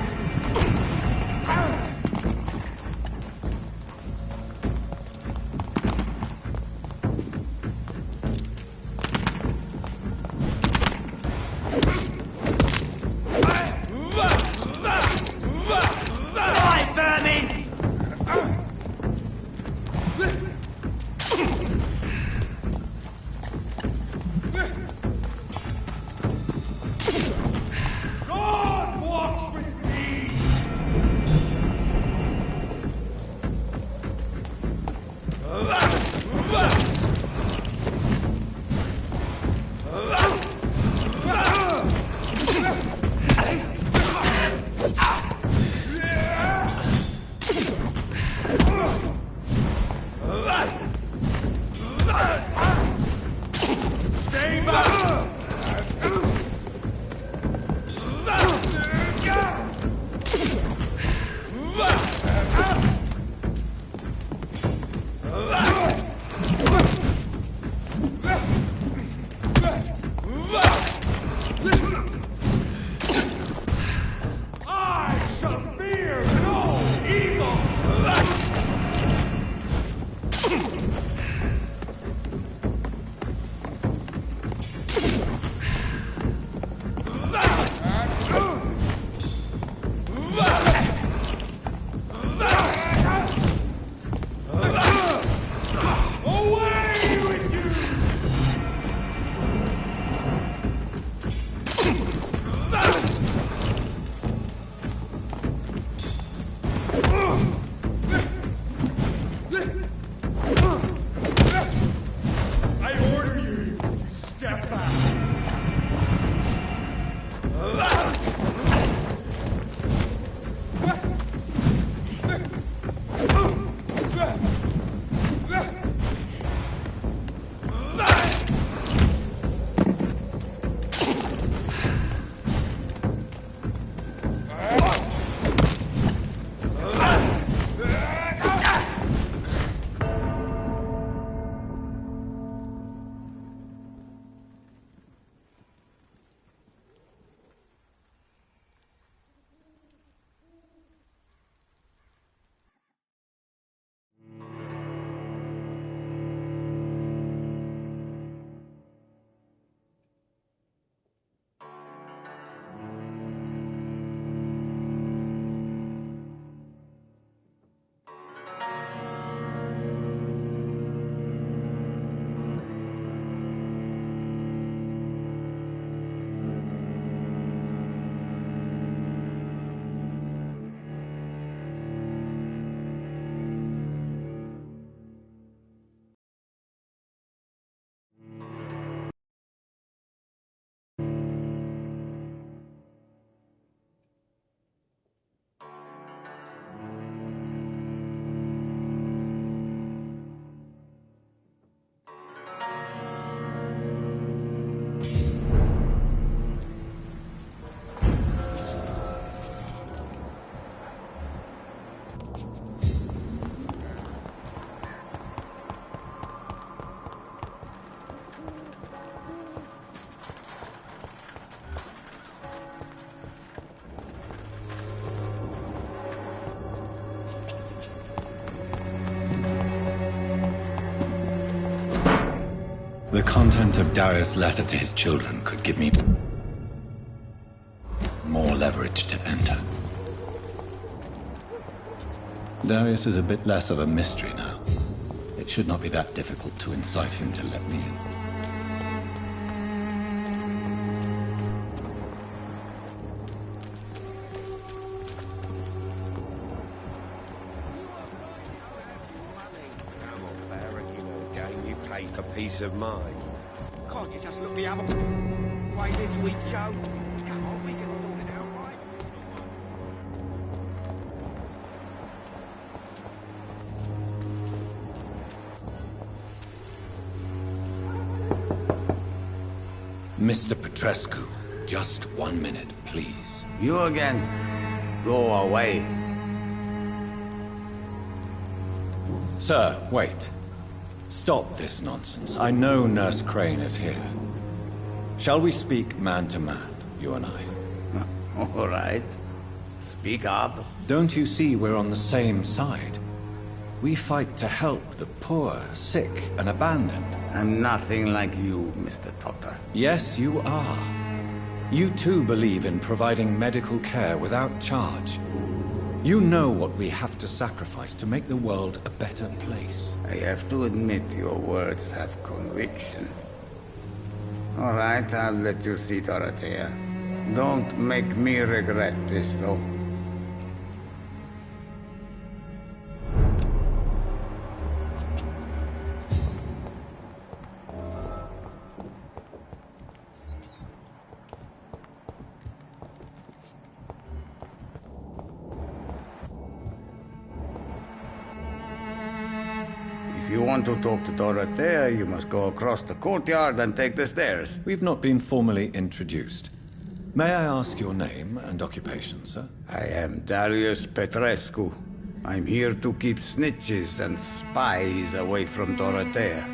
The content of Darius' letter to his children could give me more leverage to enter. Darius is a bit less of a mystery now. It should not be that difficult to incite him to let me in. A peace of mind. Can't you just look the other way this week, Joe? Come on, we can sort it out, right? Mr. Petrescu, just 1 minute, please. You again? Go away. Sir, wait. Stop this nonsense. I know Nurse Crane is here. Shall we speak man to man, you and I? All right. Speak up. Don't you see we're on the same side? We fight to help the poor, sick, and abandoned. I'm nothing like you, Mr. Totter. Yes, you are. You too believe in providing medical care without charge. You know what we have to sacrifice to make the world a better place. I have to admit your words have conviction. All right, I'll let you see Dorothea. Don't make me regret this, though. If you want to talk to Dorothea, you must go across the courtyard and take the stairs. We've not been formally introduced. May I ask your name and occupation, sir? I am Darius Petrescu. I'm here to keep snitches and spies away from Dorothea.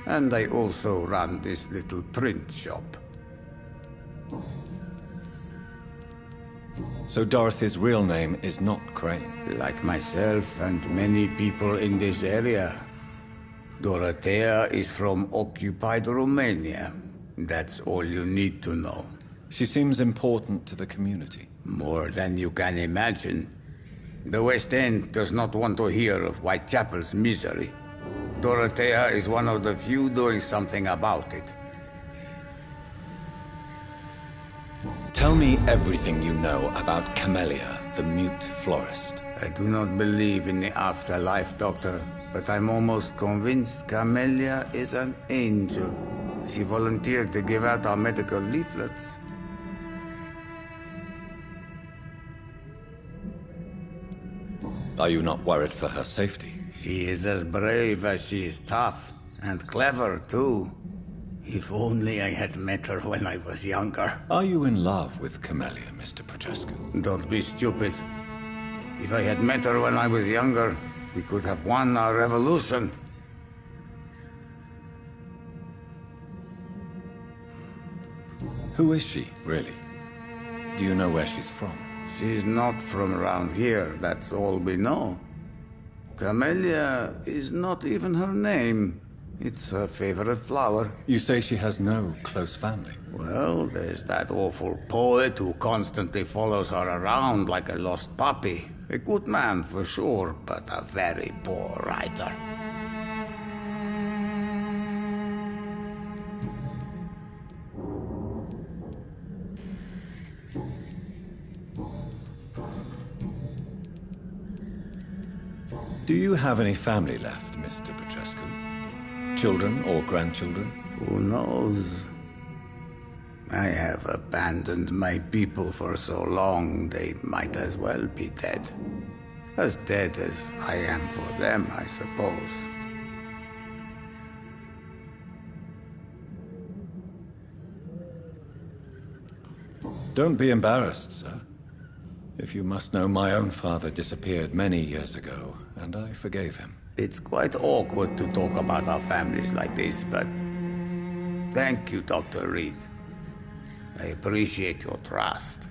And I also run this little print shop. So Dorothy's real name is not Crane? Like myself and many people in this area, Dorothea is from occupied Romania. That's all you need to know. She seems important to the community. More than you can imagine. The West End does not want to hear of Whitechapel's misery. Dorothea is one of the few doing something about it. Tell me everything you know about Camellia, the mute florist. I do not believe in the afterlife, Doctor, but I'm almost convinced Camellia is an angel. She volunteered to give out our medical leaflets. Are you not worried for her safety? She is as brave as she is tough, and clever, too. If only I had met her when I was younger. Are you in love with Camellia, Mr. Petrescu? Don't be stupid. If I had met her when I was younger, we could have won our revolution. Who is she, really? Do you know where she's from? She's not from around here, that's all we know. Camellia is not even her name. It's her favorite flower. You say she has no close family? Well, there's that awful poet who constantly follows her around like a lost puppy. A good man for sure, but a very poor writer. Do you have any family left, Mr. Petrescu? Children or grandchildren? Who knows? I have abandoned my people for so long, they might as well be dead. As dead as I am for them, I suppose. Don't be embarrassed, sir. If you must know, my own father disappeared many years ago, and I forgave him. It's quite awkward to talk about our families like this, but thank you, Dr. Reed. I appreciate your trust.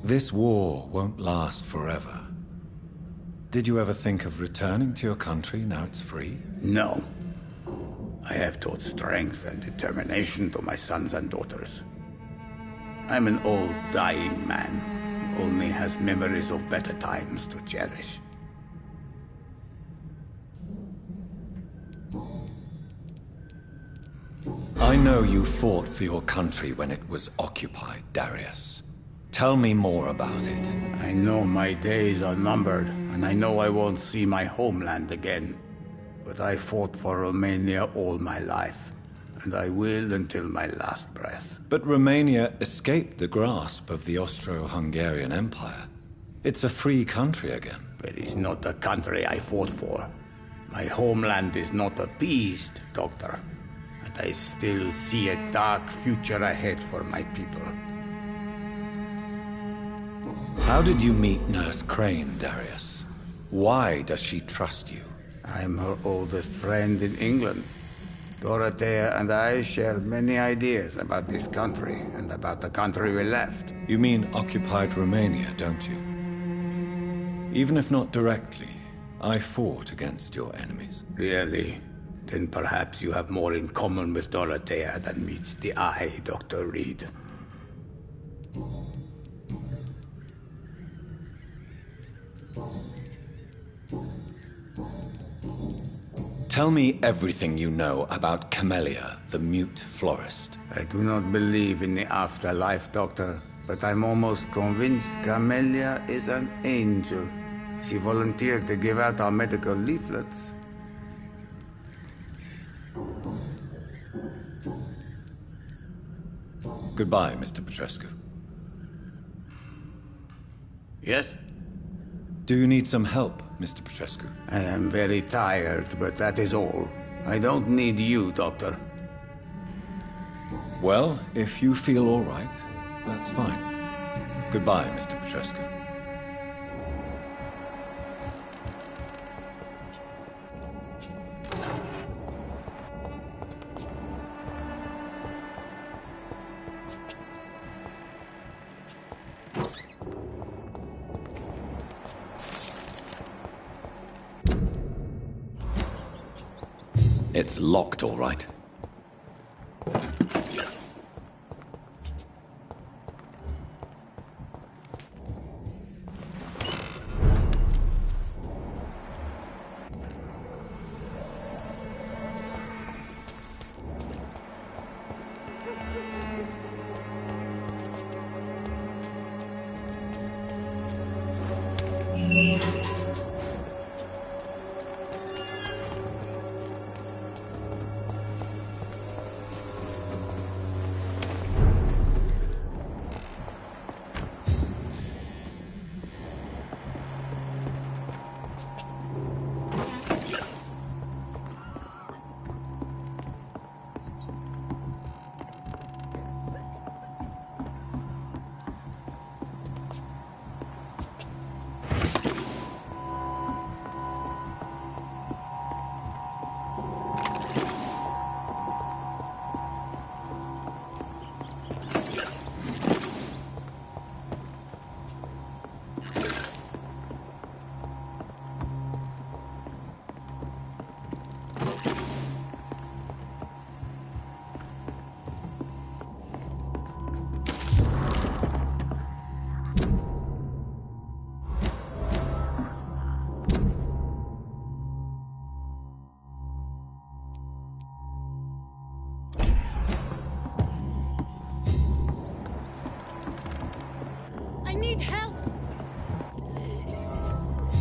This war won't last forever. Did you ever think of returning to your country now it's free? No. I have taught strength and determination to my sons and daughters. I'm an old, dying man who only has memories of better times to cherish. I know you fought for your country when it was occupied, Darius. Tell me more about it. I know my days are numbered, and I know I won't see my homeland again. But I fought for Romania all my life, and I will until my last breath. But Romania escaped the grasp of the Austro-Hungarian Empire. It's a free country again. But it's not the country I fought for. My homeland is not appeased, Doctor. And I still see a dark future ahead for my people. How did you meet Nurse Crane, Darius? Why does she trust you? I'm her oldest friend in England. Dorothea and I share many ideas about this country and about the country we left. You mean occupied Romania, don't you? Even if not directly, I fought against your enemies. Really? Then perhaps you have more in common with Dorothea than meets the eye, Dr. Reed. Tell me everything you know about Camellia, the mute florist. I do not believe in the afterlife, Doctor, but I'm almost convinced Camellia is an angel. She volunteered to give out our medical leaflets. Goodbye, Mr. Petrescu. Yes? Do you need some help, Mr. Petrescu? I am very tired, but that is all. I don't need you, Doctor. Well, if you feel all right, that's fine. Goodbye, Mr. Petrescu. It's locked, all right.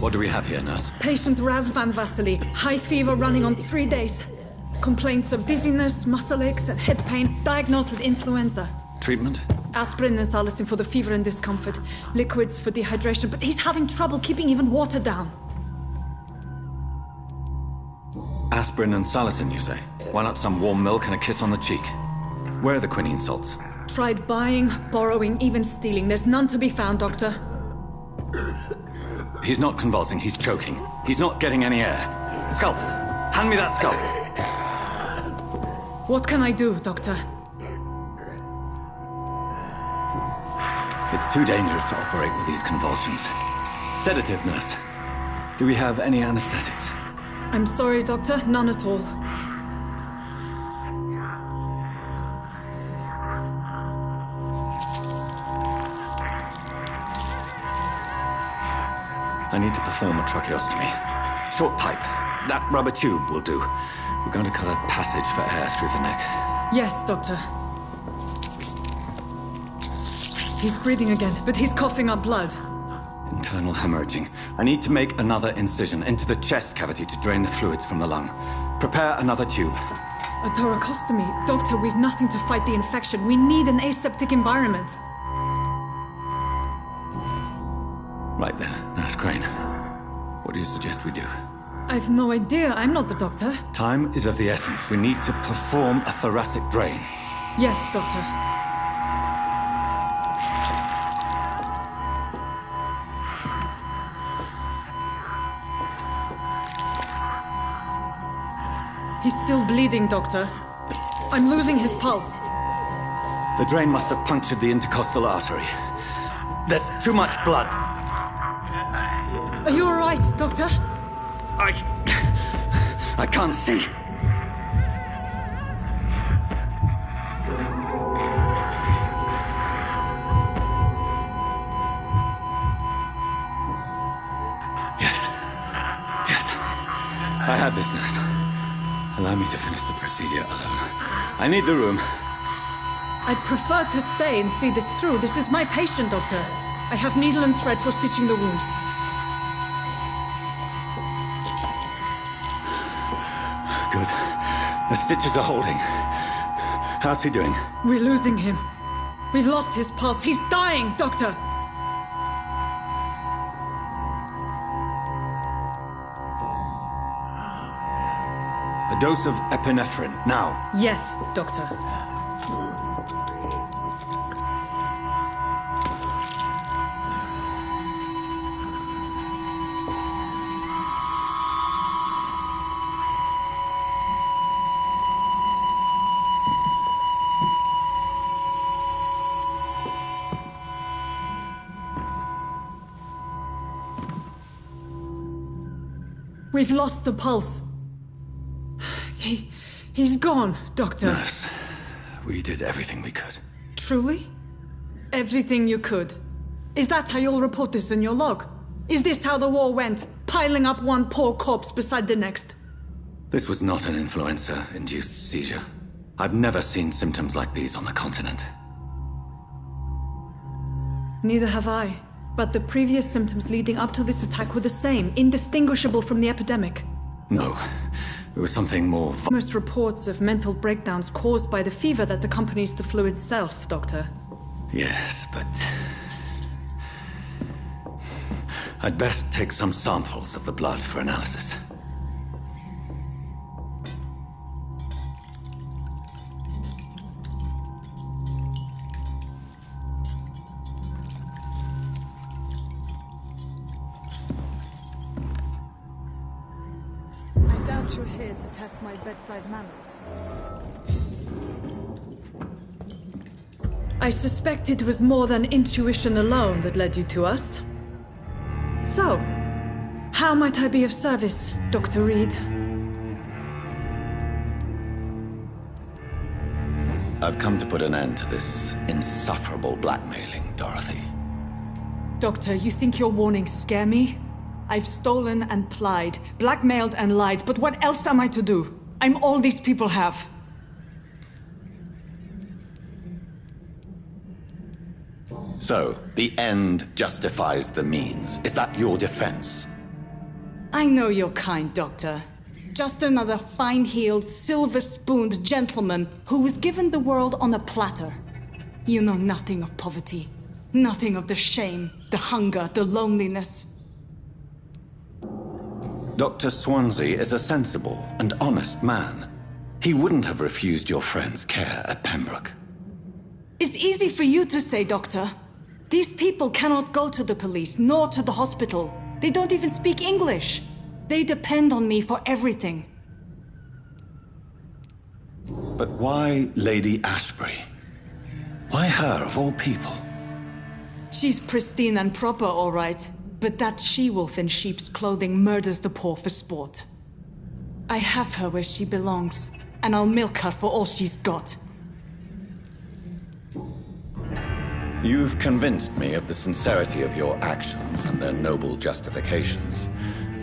What do we have here, nurse? Patient Raz van Vasily. High fever running on 3 days. Complaints of dizziness, muscle aches, and head pain. Diagnosed with influenza. Treatment? Aspirin and salicin for the fever and discomfort. Liquids for dehydration, but he's having trouble keeping even water down. Aspirin and salicin, you say? Why not some warm milk and a kiss on the cheek? Where are the quinine salts? Tried buying, borrowing, even stealing. There's none to be found, Doctor. He's not convulsing, he's choking. He's not getting any air. Scalpel! Hand me that scalpel! What can I do, Doctor? It's too dangerous to operate with these convulsions. Sedative, nurse. Do we have any anesthetics? I'm sorry, Doctor. None at all. I need to perform a tracheostomy. Short pipe. That rubber tube will do. We're going to cut a passage for air through the neck. Yes, Doctor. He's breathing again, but he's coughing up blood. Internal hemorrhaging. I need to make another incision into the chest cavity to drain the fluids from the lung. Prepare another tube. A thoracostomy. Doctor, we've nothing to fight the infection. We need an aseptic environment. Right then, Nurse Crane. What do you suggest we do? I've no idea. I'm not the doctor. Time is of the essence. We need to perform a thoracic drain. Yes, Doctor. He's still bleeding, Doctor. I'm losing his pulse. The drain must have punctured the intercostal artery. There's too much blood. Are you all right, Doctor? I can't see. Yes. I have this, nurse. Allow me to finish the procedure alone. I need the room. I'd prefer to stay and see this through. This is my patient, Doctor. I have needle and thread for stitching the wound. Good. The stitches are holding. How's he doing? We're losing him. We've lost his pulse. He's dying, Doctor! A dose of epinephrine, now. Yes, Doctor. We've lost the pulse. He's gone, Doctor. Nurse, we did everything we could. Truly? Everything you could? Is that how you'll report this in your log? Is this how the war went? Piling up one poor corpse beside the next? This was not an influenza-induced seizure. I've never seen symptoms like these on the continent. Neither have I. But the previous symptoms leading up to this attack were the same, indistinguishable from the epidemic. No, it was something more... Numerous reports of mental breakdowns caused by the fever that accompanies the flu itself, Doctor. Yes, but... I'd best take some samples of the blood for analysis. You're here to test my bedside manners. I suspect it was more than intuition alone that led you to us. So, how might I be of service, Dr. Reed? I've come to put an end to this insufferable blackmailing, Dorothy. Doctor, you think your warnings scare me? I've stolen and plied, blackmailed and lied, but what else am I to do? I'm all these people have. So, the end justifies the means. Is that your defense? I know you're kind, Doctor. Just another fine-heeled, silver-spooned gentleman who was given the world on a platter. You know nothing of poverty, nothing of the shame, the hunger, the loneliness. Dr. Swansea is a sensible and honest man. He wouldn't have refused your friend's care at Pembroke. It's easy for you to say, Doctor. These people cannot go to the police, nor to the hospital. They don't even speak English. They depend on me for everything. But why Lady Ashbury? Why her, of all people? She's pristine and proper, all right. But that she-wolf in sheep's clothing murders the poor for sport. I have her where she belongs, and I'll milk her for all she's got. You've convinced me of the sincerity of your actions and their noble justifications.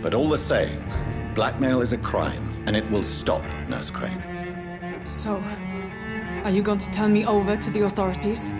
But all the same, blackmail is a crime, and it will stop, Nurse Crane. So, are you going to turn me over to the authorities?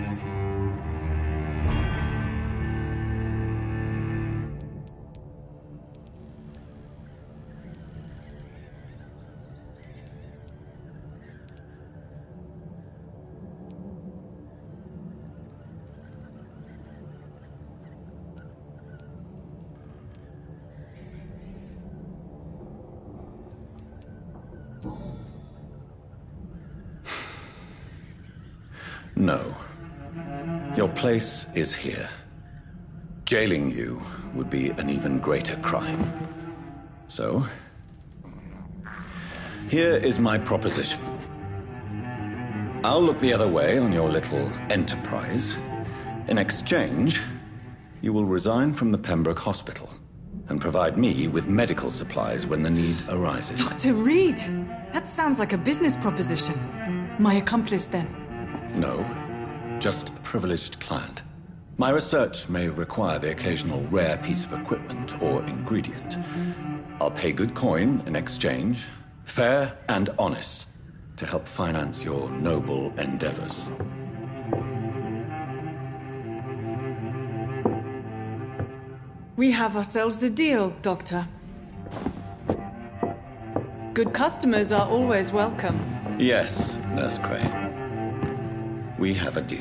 No. Your place is here. Jailing you would be an even greater crime. So, here is my proposition. I'll look the other way on your little enterprise. In exchange, you will resign from the Pembroke Hospital and provide me with medical supplies when the need arises. Dr. Reed! That sounds like a business proposition. My accomplice, then? No, just a privileged client. My research may require the occasional rare piece of equipment or ingredient. I'll pay good coin in exchange, fair and honest, to help finance your noble endeavors. We have ourselves a deal, Doctor. Good customers are always welcome. Yes, Nurse Crane. We have a deal.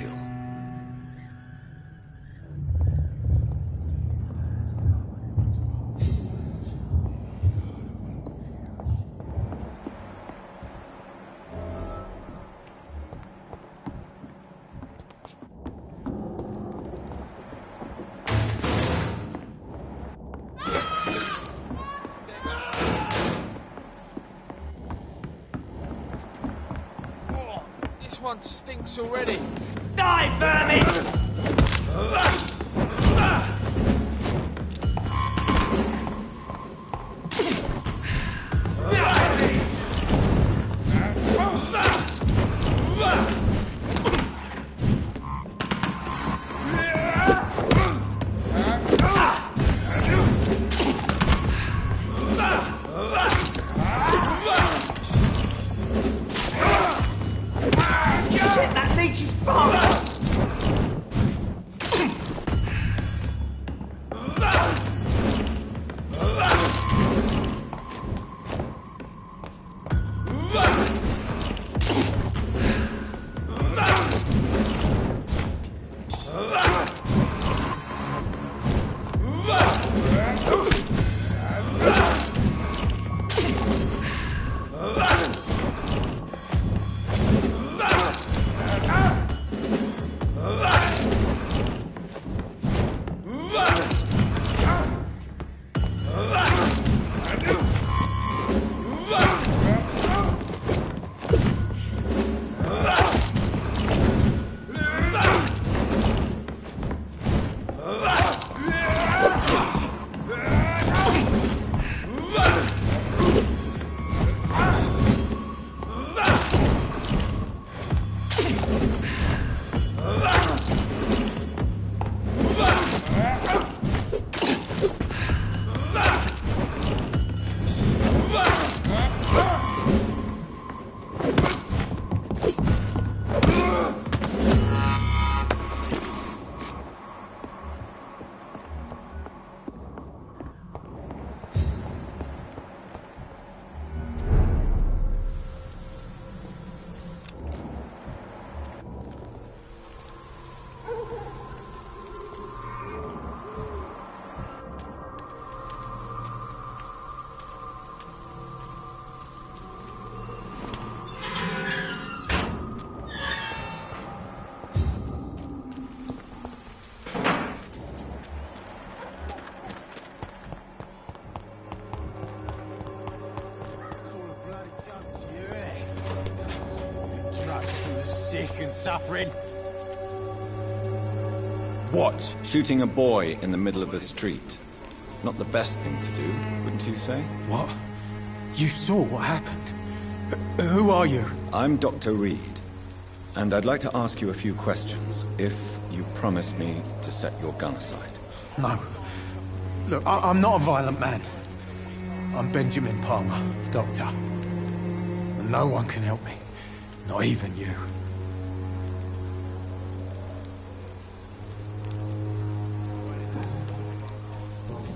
This one stinks already. Die, vermin! Shit, that leech is fast! Sick and suffering. What? Shooting a boy in the middle of the street. Not the best thing to do, wouldn't you say? What? You saw what happened? Who are you? I'm Dr. Reed, and I'd like to ask you a few questions, if you promise me to set your gun aside. No. Look, I'm not a violent man. I'm Benjamin Palmer, doctor. And no one can help me. Not even you.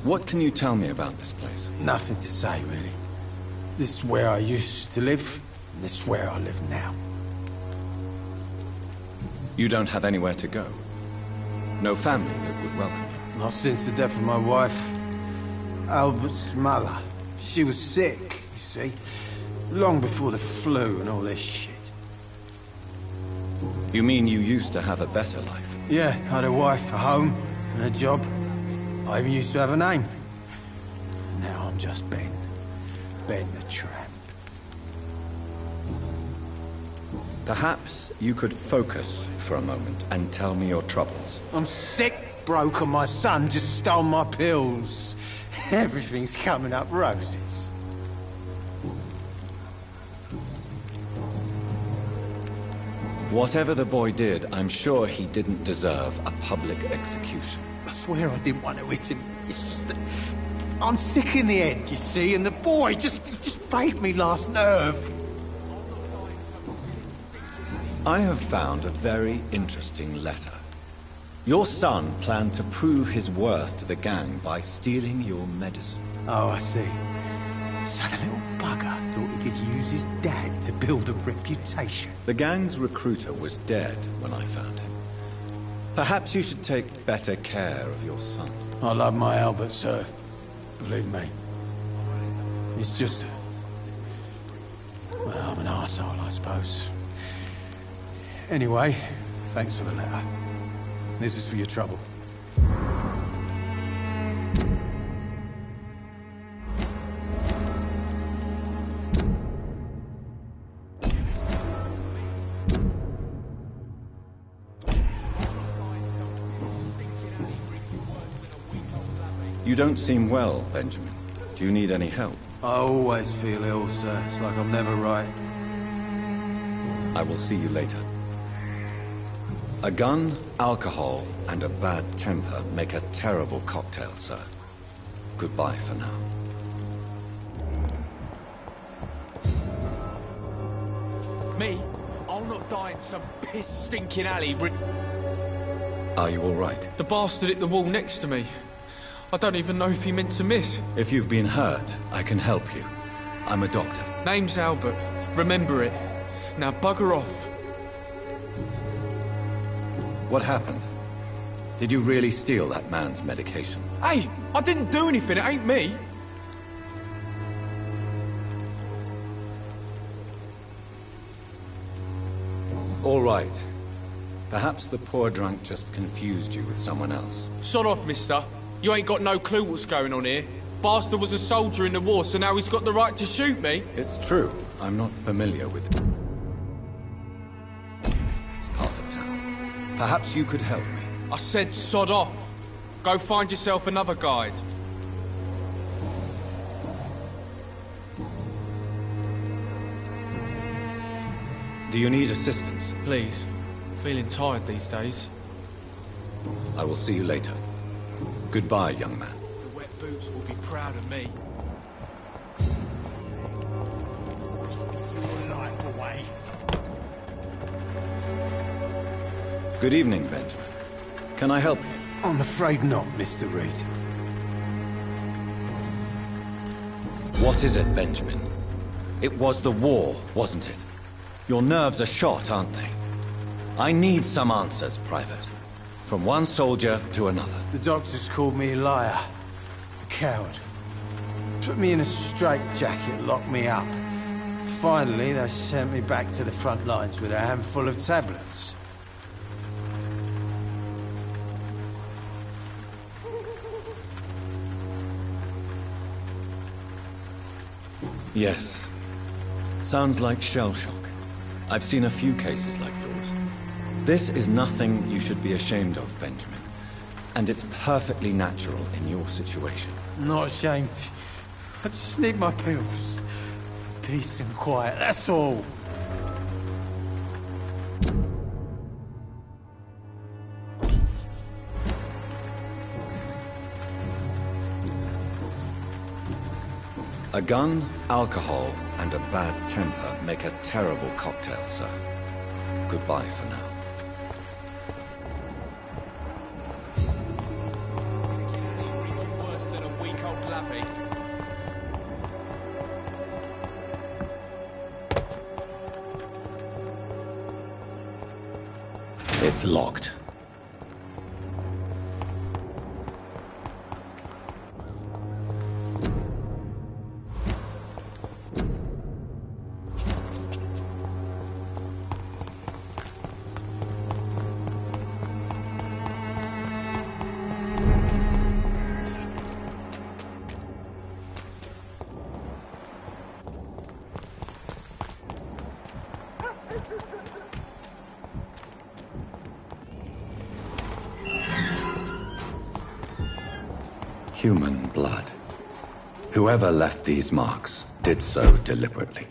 What can you tell me about this place? Nothing to say, really. This is where I used to live, and this is where I live now. You don't have anywhere to go? No family that would welcome you? Not since the death of my wife, Albert's mother. She was sick, you see. Long before the flu and all this shit. You mean you used to have a better life? Yeah, I had a wife, a home, and a job. I even used to have a name. Now I'm just Ben. Ben the Tramp. Perhaps you could focus for a moment and tell me your troubles. I'm sick, broke, and my son just stole my pills. Everything's coming up roses. Whatever the boy did, I'm sure he didn't deserve a public execution. I swear I didn't want to hit him. It's just that I'm sick in the head, you see, and the boy just frayed me last nerve. I have found a very interesting letter. Your son planned to prove his worth to the gang by stealing your medicine. Oh, I see. So the little bugger thought he could use his dad to build a reputation. The gang's recruiter was dead when I found him. Perhaps you should take better care of your son. I love my Albert, sir. Believe me. It's just... well, I'm an arsehole, I suppose. Anyway, thanks for the letter. This is for your trouble. You don't seem well, Benjamin. Do you need any help? I always feel ill, sir. It's like I'm never right. I will see you later. A gun, alcohol, and a bad temper make a terrible cocktail, sir. Goodbye for now. Me? I'll not die in some piss-stinking alley. Are you all right? The bastard hit the wall next to me. I don't even know if he meant to miss. If you've been hurt, I can help you. I'm a doctor. Name's Albert. Remember it. Now bugger off. What happened? Did you really steal that man's medication? Hey, I didn't do anything. It ain't me. All right. Perhaps the poor drunk just confused you with someone else. Sod off, mister. You ain't got no clue what's going on here. Bastard was a soldier in the war, so now he's got the right to shoot me. It's true. I'm not familiar with it. It's part of town. Perhaps you could help me. I said sod off. Go find yourself another guide. Do you need assistance? Please. Feeling tired these days. I will see you later. Goodbye, young man. The wet boots will be proud of me. Your life away. Good evening, Benjamin. Can I help you? I'm afraid not, Mr. Reed. What is it, Benjamin? It was the war, wasn't it? Your nerves are shot, aren't they? I need some answers, Private. From one soldier to another. The doctors called me a liar. A coward. Put me in a straitjacket, locked me up. Finally, they sent me back to the front lines with a handful of tablets. Yes. Sounds like shell shock. I've seen a few cases like yours. This is nothing you should be ashamed of, Benjamin. And it's perfectly natural in your situation. Not ashamed. I just need my pills. Peace and quiet, that's all. A gun, alcohol, and a bad temper make a terrible cocktail, sir. Goodbye for now. Worse than a weak old lovey. It's locked. Human blood. Whoever left these marks did so deliberately.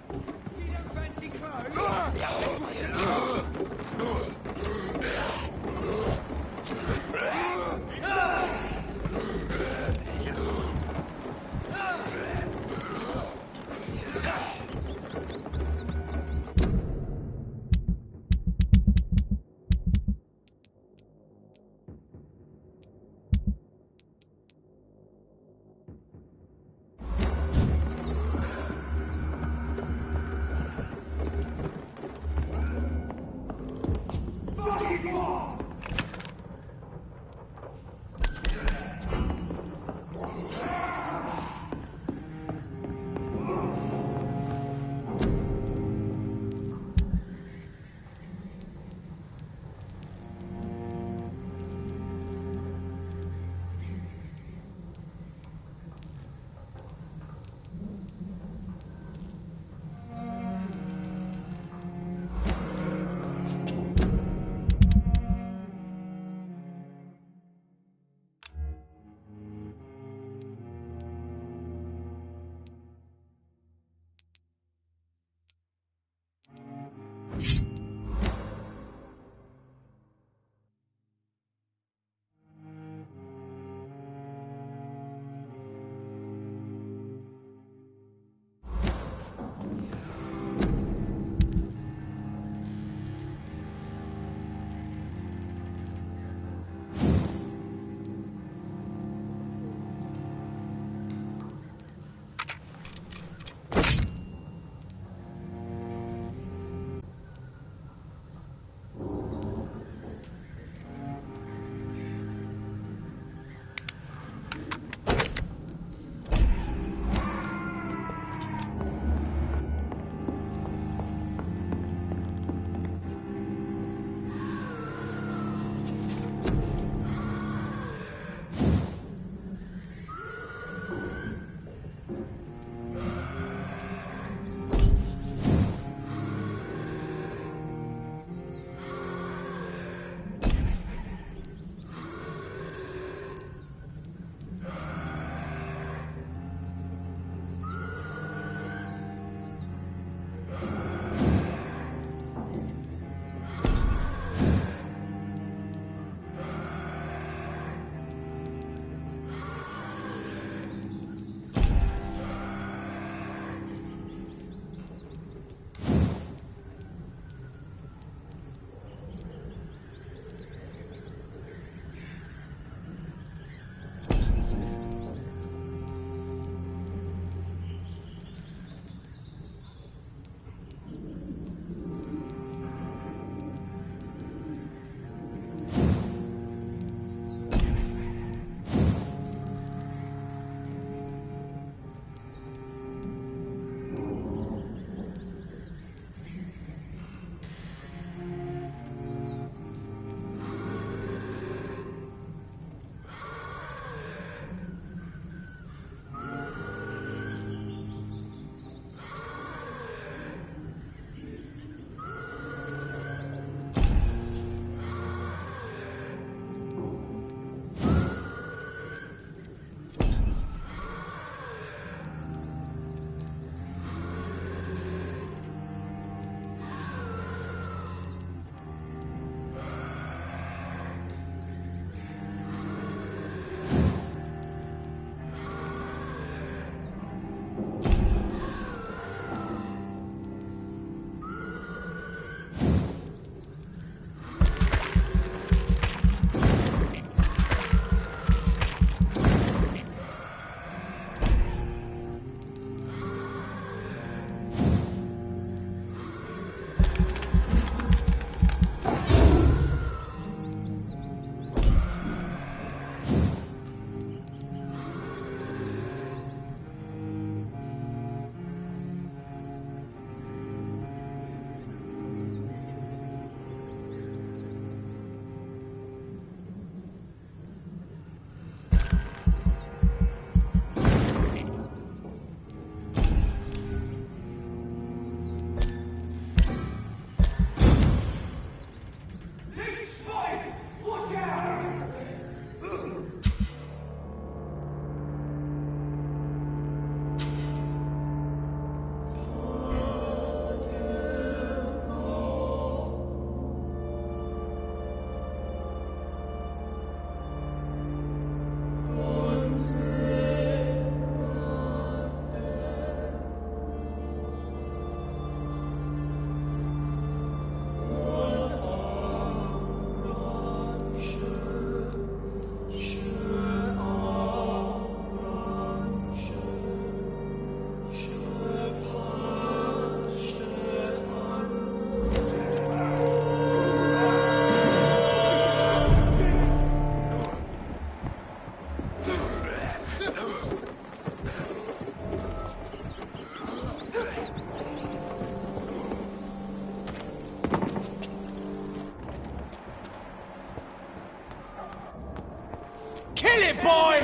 Kill it, boy!